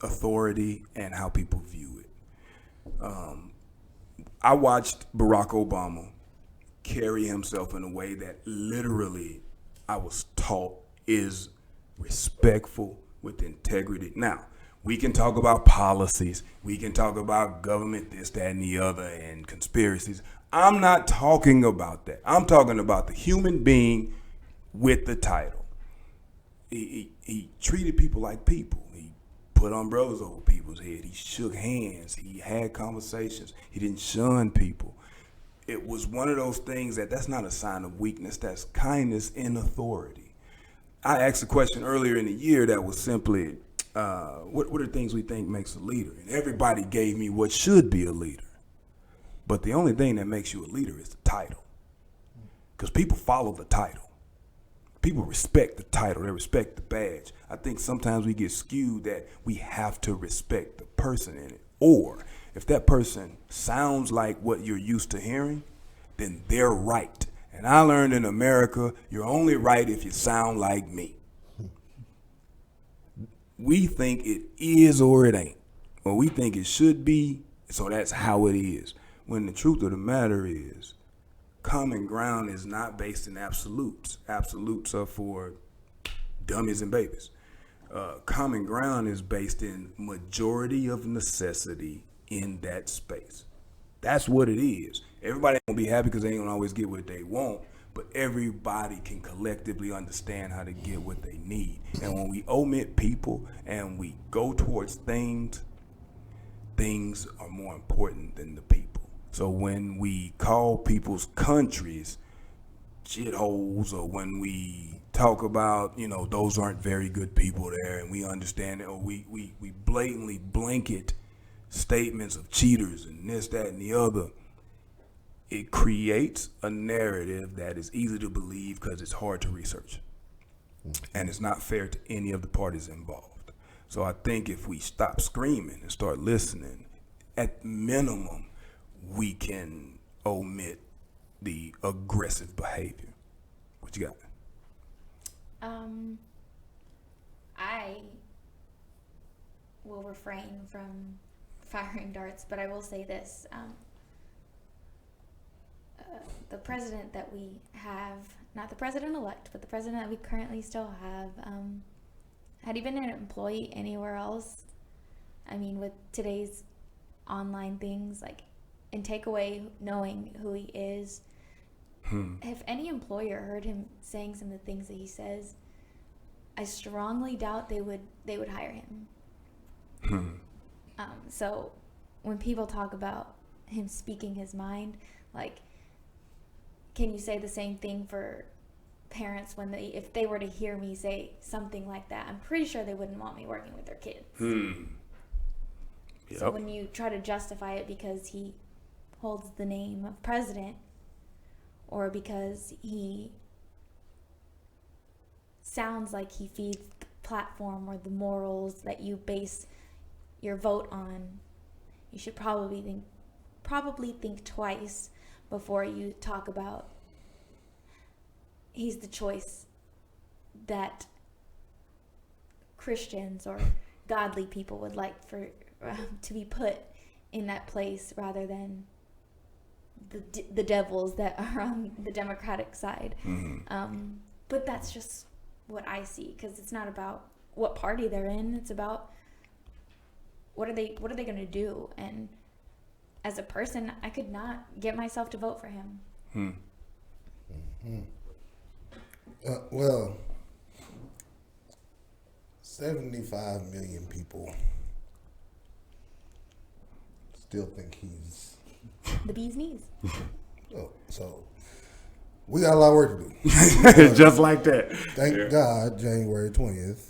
authority and how people view it. I watched Barack Obama carry himself in a way that literally I was taught is respectful with integrity. Now, we can talk about policies. We can talk about government, this, that, and the other, and conspiracies. I'm not talking about that. I'm talking about the human being with the title. He treated people like people. He put umbrellas over people's head. He shook hands. He had conversations. He didn't shun people. It was one of those things that's not a sign of weakness. That's kindness in authority. I asked a question earlier in the year that was simply, what are things we think makes a leader? And everybody gave me what should be a leader. But the only thing that makes you a leader is the title. Because people follow the title. People respect the title. They respect the badge. I think sometimes we get skewed that we have to respect the person in it. Or if that person sounds like what you're used to hearing, then they're right. And I learned in America, you're only right if you sound like me. We think it is or it ain't. Or we think it should be, so that's how it is. When the truth of the matter is, common ground is not based in absolutes. Absolutes are for dummies and babies. Common ground is based in majority of necessity in that space. That's what it is. Everybody won't be happy because they don't always get what they want, but everybody can collectively understand how to get what they need. And when we omit people and we go towards things are more important than the people. So when we call people's countries shitholes, or when we talk about, those aren't very good people there, and we understand it, or we blatantly blanket statements of cheaters and this, that, and the other, it creates a narrative that is easy to believe because it's hard to research. And it's not fair to any of the parties involved. So I think if we stop screaming and start listening, at minimum, we can omit the aggressive behavior. What you got? I will refrain from firing darts, but I will say this. The president that we have, not the president-elect, but the president that we currently still have, had he been an employee anywhere else, I mean, with today's online things, and take away knowing who he is, if any employer heard him saying some of the things that he says, I strongly doubt they would hire him. So when people talk about him speaking his mind, can you say the same thing for parents if they were to hear me say something like that? I'm pretty sure they wouldn't want me working with their kids. Yep. So when you try to justify it because he holds the name of president, or because he sounds like he feeds the platform or the morals that you base your vote on, you should probably think twice before you talk about he's the choice that Christians or godly people would like for to be put in that place, rather than the devils that are on the Democratic side. But that's just what I see, because it's not about what party they're in. It's about what are they going to do. And as a person, I could not get myself to vote for him. Well, 75 million people still think he's the bee's knees. Oh, so we got a lot of work to do. Just like that. Thank God, January 20th,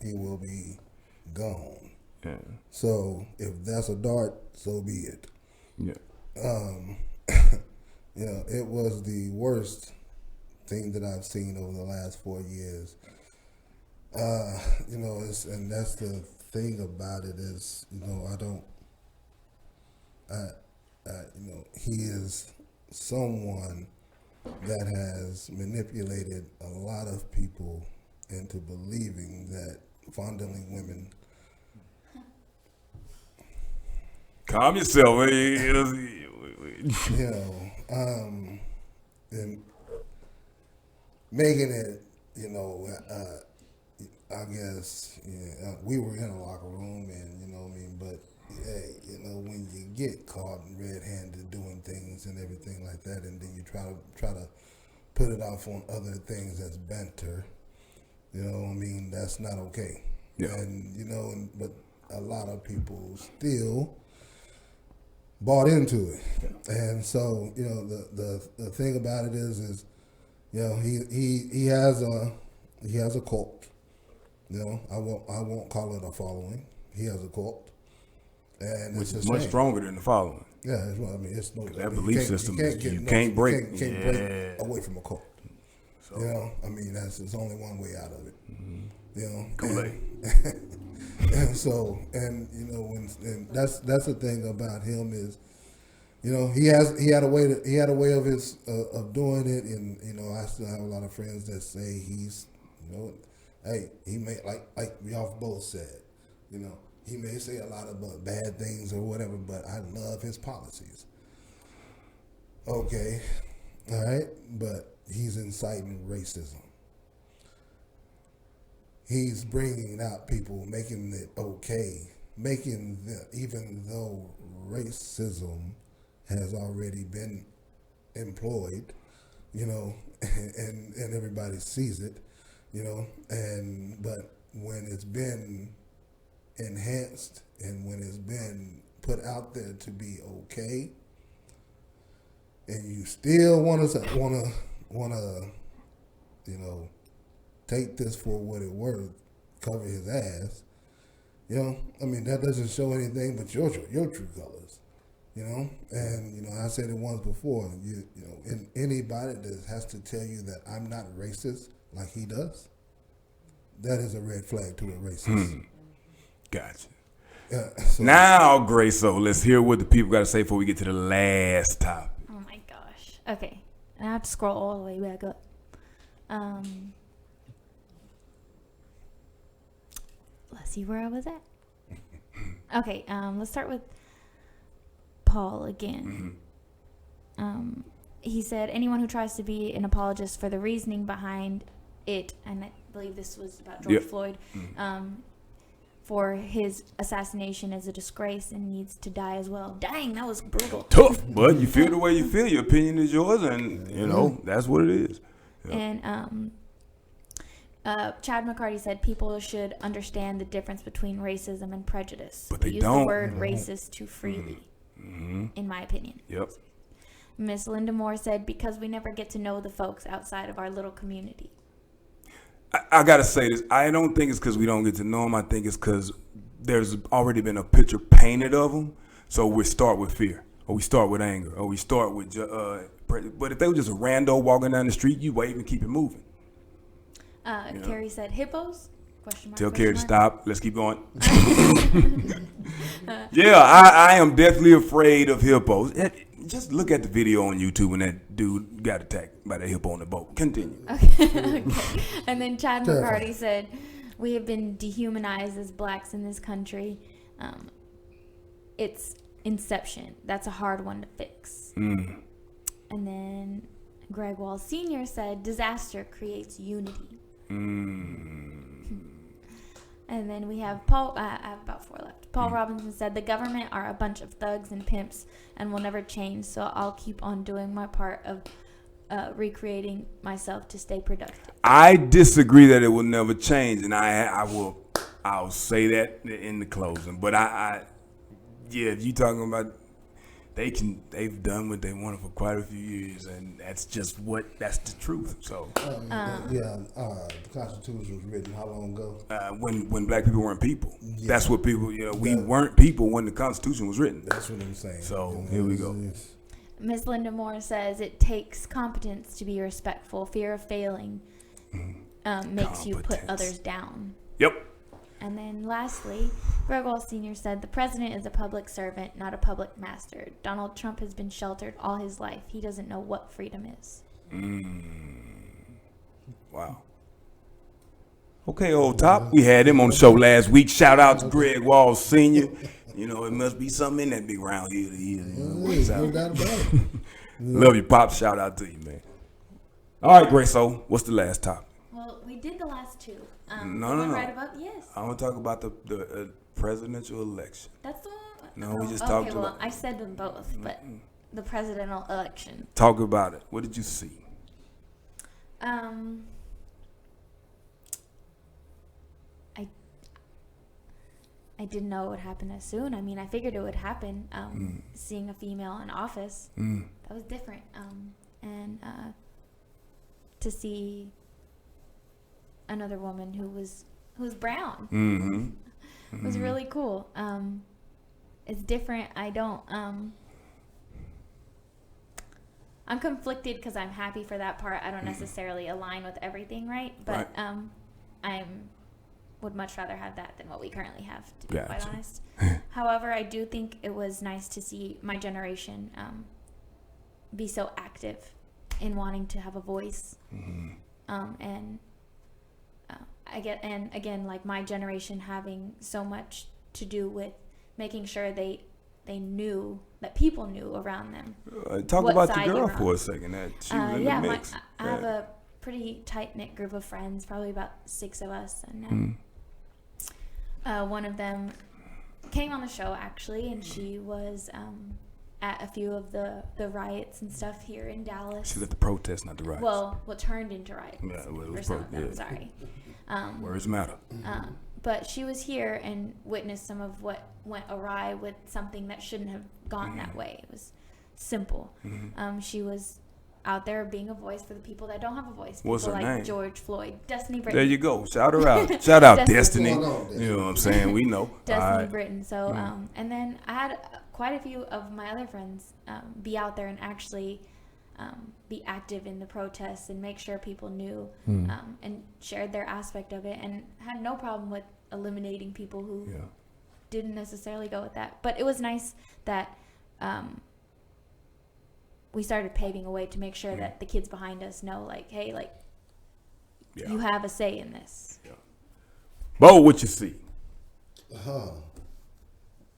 he will be gone. Yeah. So if that's a dart, so be it. Yeah. It was the worst thing that I've seen over the last 4 years. And that's the thing about it is, he is someone that has manipulated a lot of people into believing that fondling women. Calm yourself. And making it, I guess we were in a locker room, and but hey, when you get caught red-handed doing things and everything like that, and then you try to put it off on other things as banter, that's not okay. Yeah. And but a lot of people still bought into it, and so the thing about it is he has a cult. I won't call it a following. He has a cult, and Which it's is much stronger than the following. Yeah, it's no. That belief system you can't break. You can't break away from a cult. So, it's only one way out of it. And so, and that's the thing about him is, he had a way of his of doing it, and I still have a lot of friends that say he's, hey, he may like we off both said, he may say a lot of bad things or whatever, but I love his policies. Okay, all right, but he's inciting racism. He's bringing out people, making it okay, even though racism has already been employed, and everybody sees it, but when it's been enhanced and when it's been put out there to be okay, and you still want to take this for what it's worth, cover his ass, that doesn't show anything but your true colors, and I said it once before, in anybody that has to tell you that I'm not racist like he does, that is a red flag to a racist. Gotcha. Yeah, now, Grace, so let's hear what the people got to say before we get to the last topic. Oh my gosh. Okay, I have to scroll all the way back up. Let's see where I was at. Okay, let's start with Paul again. He said, anyone who tries to be an apologist for the reasoning behind it, and I believe this was about George Floyd, for his assassination is a disgrace and needs to die as well. Dang, that was brutal. Tough, but you feel the way you feel. Your opinion is yours, and, that's what it is. Yep. And Chad McCarty said people should understand the difference between racism and prejudice. But they use don't. the word racist too freely, in my opinion. Yep. Miss Linda Moore said, because we never get to know the folks outside of our little community. I got to say this. I don't think it's because we don't get to know them. I think it's because there's already been a picture painted of them. So we start with fear, or we start with anger, or we start with but if they were just a rando walking down the street, you wave and keep it moving. Carrie said, hippos? Tell Carrie to stop. Let's keep going. I am deathly afraid of hippos. Just look at the video on YouTube when that dude got attacked by the hippo on the boat. Continue. Okay. And then Chad McCarty said, we have been dehumanized as blacks in this country. It's inception. That's a hard one to fix. And then Greg Wall Sr. said, disaster creates unity. And then we have Paul, I have about 4 left. Paul Robinson said, the government are a bunch of thugs and pimps and will never change, so I'll keep on doing my part of recreating myself to stay productive. I disagree that it will never change, and I'll say that in the closing. But if you talking about they've done what they wanted for quite a few years, and that's the truth. So the Constitution was written how long ago? When black people weren't people. Yeah. That's what people, we weren't people when the Constitution was written. That's what I'm saying. So here we go. Miss Linda Moore says it takes competence to be respectful. Fear of failing makes you put others down. Yep. And then lastly, Greg Wall Sr. said, the president is a public servant, not a public master. Donald Trump has been sheltered all his life. He doesn't know what freedom is. Wow. Okay, old top. We had him on the show last week. Shout out to Greg Walls Sr. You know, it must be something in that big round here. No doubt about it. Love you, Pop. Shout out to you, man. All right, Grace. So, what's the last topic? Well, we did the last two. No. Right about, yes. I want to talk about the presidential election. That's the one. No, we just talked well, about. I said them both, but the presidential election. Talk about it. What did you see? I didn't know it would happen as soon. I mean, I figured it would happen. Seeing a female in office, that was different. And to see another woman who was brown was really cool. It's different. I'm conflicted because I'm happy for that part. I don't necessarily align with everything, right? But would much rather have that than what we currently have, to be quite honest. However, I do think it was nice to see my generation be so active in wanting to have a voice. And again, like my generation having so much to do with making sure they knew, that people knew around them. Talk about your girl for a second. That she was in the mix. I have a pretty tight-knit group of friends, probably about 6 of us, and one of them came on the show actually, and she was at a few of the riots and stuff here in Dallas. She was at the protest, not the riots. Well, what turned into riots. Yeah, well, it was for some of them, sorry. Words matter. But she was here and witnessed some of what went awry with something that shouldn't have gone that way. It was simple. She was out there being a voice for the people that don't have a voice. What's her like name? George Floyd, Destiny Britton. There you go. Shout her out. Shout out Destiny. Destiny. You know what I'm saying? We know. Destiny Britton. So, and then I had quite a few of my other friends be out there and actually be active in the protests and make sure people knew and shared their aspect of it, and had no problem with eliminating people who didn't necessarily go with that. But it was nice that we started paving a way to make sure that the kids behind us know, like, hey, like, you have a say in this. Bo, what you see?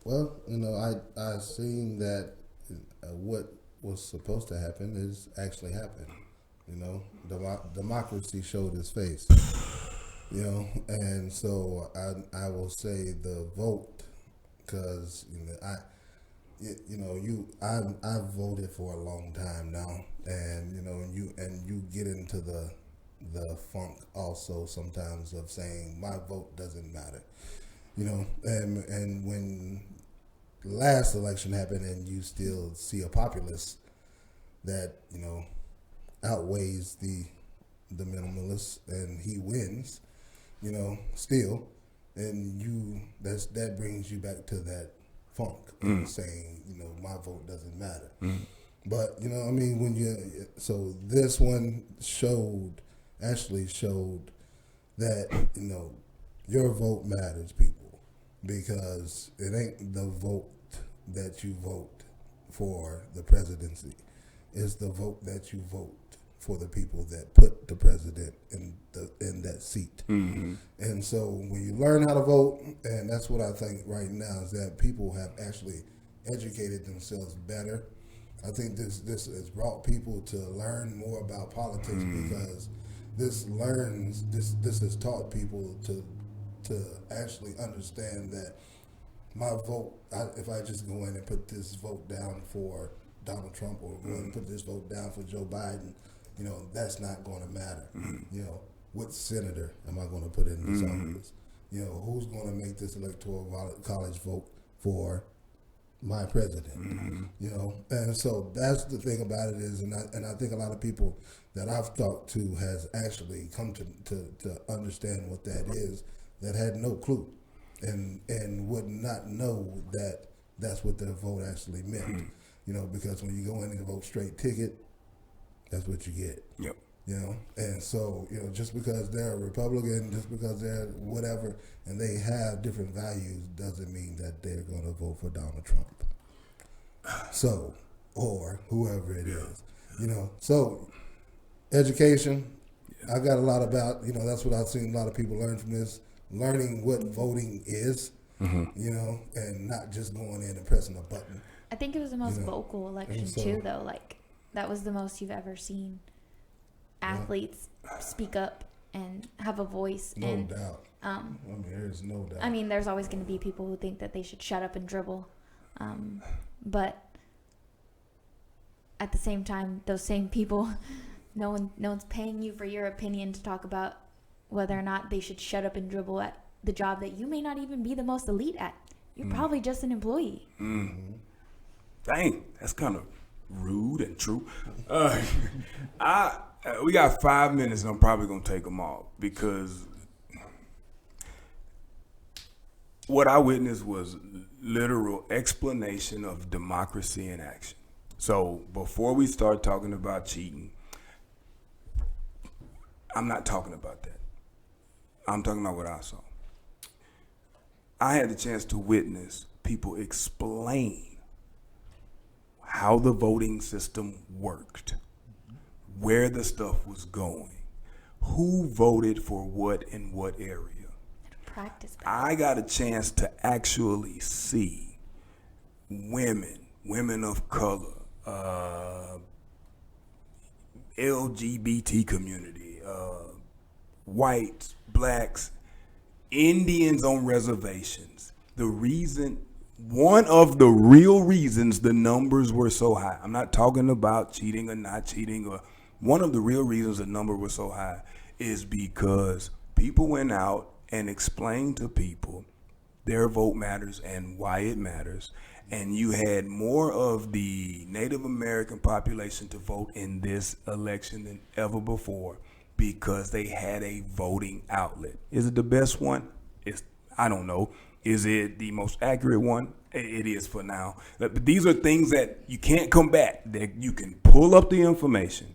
Well, you know, I seen that what was supposed to happen is actually happened. You know, democracy showed its face. You know, and so I will say the vote, because I've voted for a long time now, and you get into the funk also sometimes of saying my vote doesn't matter, you know, and when the last election happened and you still see a populace that, you know, outweighs the minimalist and he wins, you know, still, and that brings you back to that funk of saying, you know, my vote doesn't matter. But, you know, I mean, so this one actually showed that, you know, your vote matters, people, because it ain't the vote that you vote for the presidency. It's the vote that you vote for the people that put the president in that seat. And so when you learn how to vote, and that's what I think right now, is that people have actually educated themselves better. I think this has brought people to learn more about politics, because this has taught people to actually understand that my vote, if I just go in and put this vote down for Donald Trump, or go in and put this vote down for Joe Biden, you know, that's not going to matter. You know, what senator am I going to put in this office? You know, who's going to make this electoral college vote for my president? You know, and so that's the thing about it is, and I think a lot of people that I've talked to has actually come to understand what that is, that had no clue, and would not know that that's what their vote actually meant. You know, because when you go in and vote straight ticket, that's what you get. Yep. You know, and so, you know, just because they're a Republican, just because they're whatever, and they have different values, doesn't mean that they're going to vote for Donald Trump. So, or whoever it is, you know. So, education, I got a lot about, that's what I've seen a lot of people learn from this, learning what voting is, and not just going in and pressing a button. I think it was the most vocal election too, though. Like, that was the most you've ever seen athletes speak up and have a voice. No and, doubt. There's no doubt. I mean, there's always going to be people who think that they should shut up and dribble. But at the same time, those same people, no one's paying you for your opinion to talk about whether or not they should shut up and dribble at the job that you may not even be the most elite at. You're probably just an employee. Mm-hmm. Dang, that's kind of rude and true. We got 5 minutes, and I'm probably gonna take them all because what I witnessed was literal explanation of democracy in action. So before we start talking about cheating, I'm not talking about that. I'm talking about what I saw. I had the chance to witness people explain how the voting system worked, where the stuff was going, who voted for what in what area. Practice that. I got a chance to actually see women of color, LGBT community, whites, blacks, Indians on reservations. One of the real reasons the numbers were so high, I'm not talking about cheating or not cheating, or one of the real reasons the number was so high is because people went out and explained to people their vote matters and why it matters. And you had more of the Native American population to vote in this election than ever before because they had a voting outlet. Is it the best one? I don't know. Is it the most accurate one? It is for now. But these are things that you can't combat. That you can pull up the information.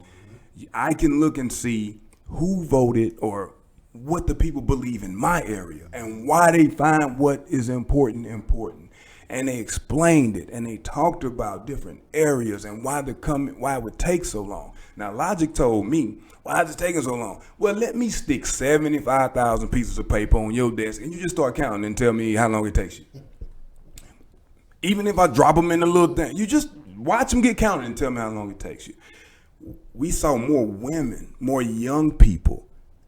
I can look and see who voted or what the people believe in my area and why they find what is important. And they explained it and they talked about different areas and why it would take so long. Now, logic told me, why is it taking so long? Well, let me stick 75,000 pieces of paper on your desk and you just start counting and tell me how long it takes you. Even if I drop them in a little thing, you just watch them get counted and tell me how long it takes you. We saw more women, more young people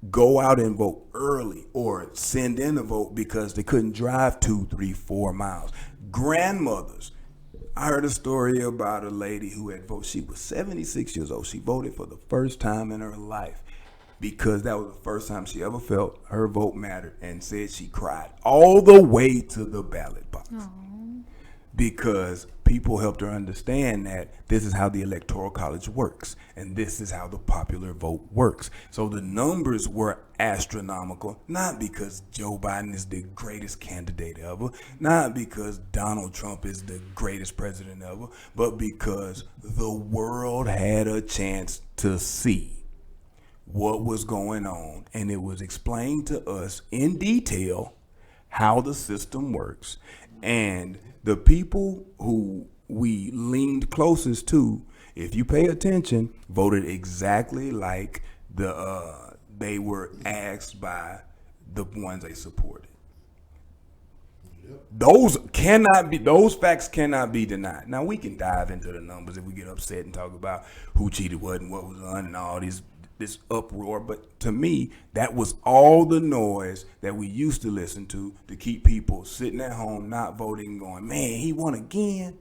go out and vote early or send in a vote because they couldn't drive 2, 3, 4 miles. Grandmothers. I heard a story about a lady who had voted. She was 76 years old. She voted for the first time in her life because that was the first time she ever felt her vote mattered, and said she cried all the way to the ballot box. Aww. Because people helped her understand that this is how the Electoral College works, and this is how the popular vote works. So the numbers were astronomical, not because Joe Biden is the greatest candidate ever, not because Donald Trump is the greatest president ever, but because the world had a chance to see what was going on, and it was explained to us in detail how the system works. And the people who we leaned closest to, if you pay attention, voted exactly like they were asked by the ones they supported. Yep. Those facts cannot be denied. Now, we can dive into the numbers if we get upset and talk about who cheated what and what was done and all this uproar, but to me, that was all the noise that we used to listen to keep people sitting at home not voting, going, man, he won again,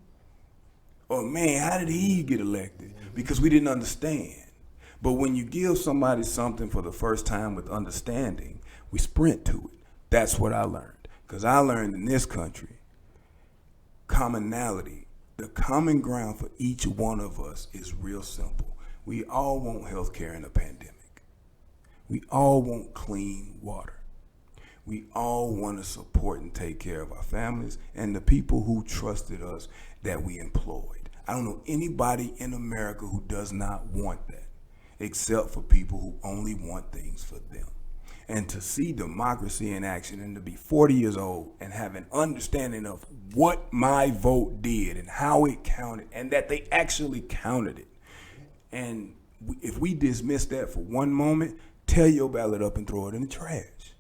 or man, how did he get elected? Because we didn't understand. But when you give somebody something for the first time with understanding, we sprint to it. That's what I learned, because I learned in this country, commonality, the common ground for each one of us is real simple. We all want health care in a pandemic. We all want clean water. We all want to support and take care of our families and the people who trusted us that we employed. I don't know anybody in America who does not want that, except for people who only want things for them. And to see democracy in action and to be 40 years old and have an understanding of what my vote did and how it counted and that they actually counted it. And if we dismiss that for one moment, tear your ballot up and throw it in the trash.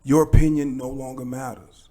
Your opinion no longer matters.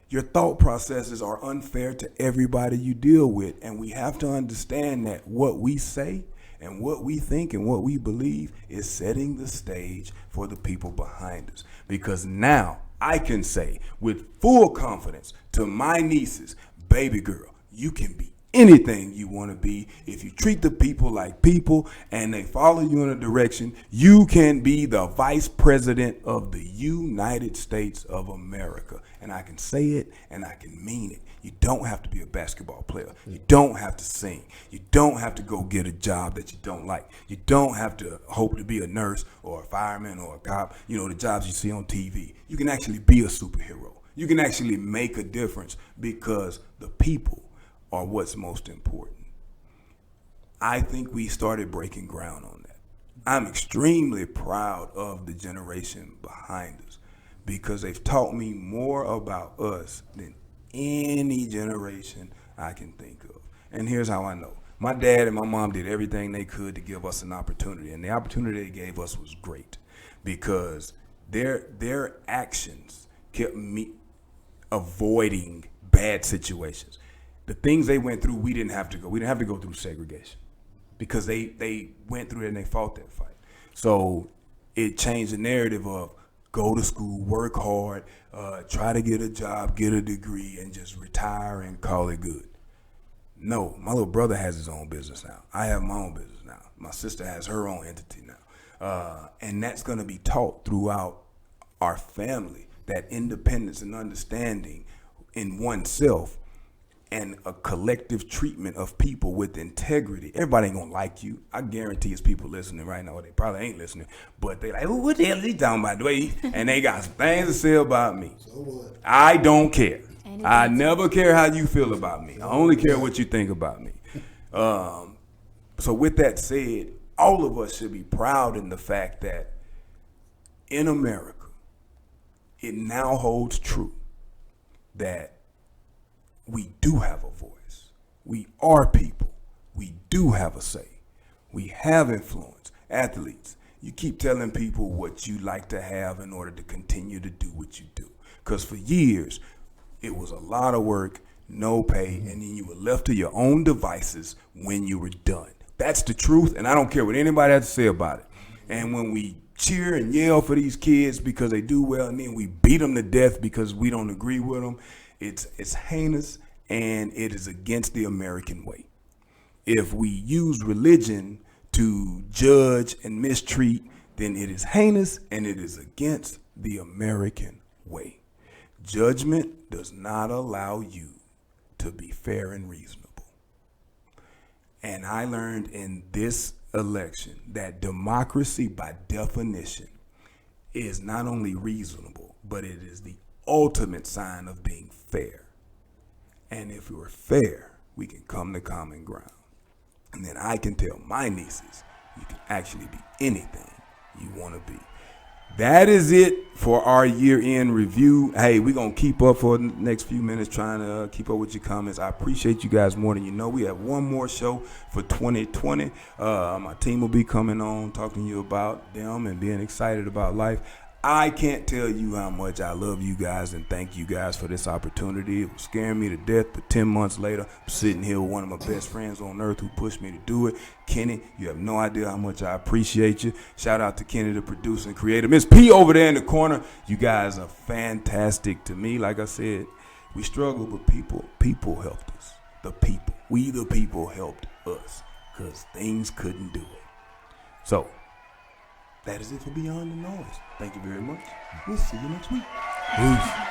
Your thought processes are unfair to everybody you deal with, and we have to understand that what we say and what we think and what we believe is setting the stage for the people behind us. Because now I can say with full confidence to my nieces, baby girl, you can be anything you want to be. If you treat the people like people and they follow you in a direction, you can be the vice president of the United States of America. And I can say it and I can mean it. You don't have to be a basketball player. You don't have to sing. You don't have to go get a job that you don't like. You don't have to hope to be a nurse or a fireman or a cop, the jobs you see on TV. You can actually be a superhero. You can actually make a difference because the people are what's most important. I think we started breaking ground on that. I'm extremely proud of the generation behind us because they've taught me more about us than any generation I can think of. And here's how I know. My dad and my mom did everything they could to give us an opportunity, and the opportunity they gave us was great because their actions kept me avoiding bad situations. The things they went through, we didn't have to go. We didn't have to go through segregation because they went through it and they fought that fight. So it changed the narrative of go to school, work hard, try to get a job, get a degree, and just retire and call it good. No, my little brother has his own business now. I have my own business now. My sister has her own entity now. And that's going to be taught throughout our family, that independence and understanding in oneself and a collective treatment of people with integrity. Everybody ain't gonna like you. I guarantee it's people listening right now. They probably ain't listening, but they like, what the hell is he talking about? And they got some things to say about me. So what? I don't care. I never care how you feel about me. I only care what you think about me. So with that said, all of us should be proud in the fact that in America, it now holds true that we do have a voice. We are people. We do have a say. We have influence. Athletes, you keep telling people what you like to have in order to continue to do what you do. Because for years, it was a lot of work, no pay, and then you were left to your own devices when you were done. That's the truth, and I don't care what anybody has to say about it. And when we cheer and yell for these kids because they do well, and then we beat them to death because we don't agree with them, it's heinous, and it is against the American way. If we use religion to judge and mistreat, then it is heinous and it is against the American way. Judgment does not allow you to be fair and reasonable. And I learned in this election that democracy by definition is not only reasonable, but it is the ultimate sign of being fair. And if we're fair, we can come to common ground. And then I can tell my nieces, you can actually be anything you want to be. That is it for our year-end review. Hey, we're going to keep up for the next few minutes trying to keep up with your comments. I appreciate you guys more than you know. We have one more show for 2020. My team will be coming on, talking to you about them and being excited about life. I can't tell you how much I love you guys and thank you guys for this opportunity. It was scaring me to death, but 10 months later, I'm sitting here with one of my best friends on earth who pushed me to do it. Kenny, you have no idea how much I appreciate you. Shout out to Kenny, the producer and creator. Miss P over there in the corner. You guys are fantastic to me. Like I said, we struggled, but people helped us. We the people helped us because things couldn't do it. So, that is it for Beyond the Noise. Thank you very much. We'll see you next week. Peace.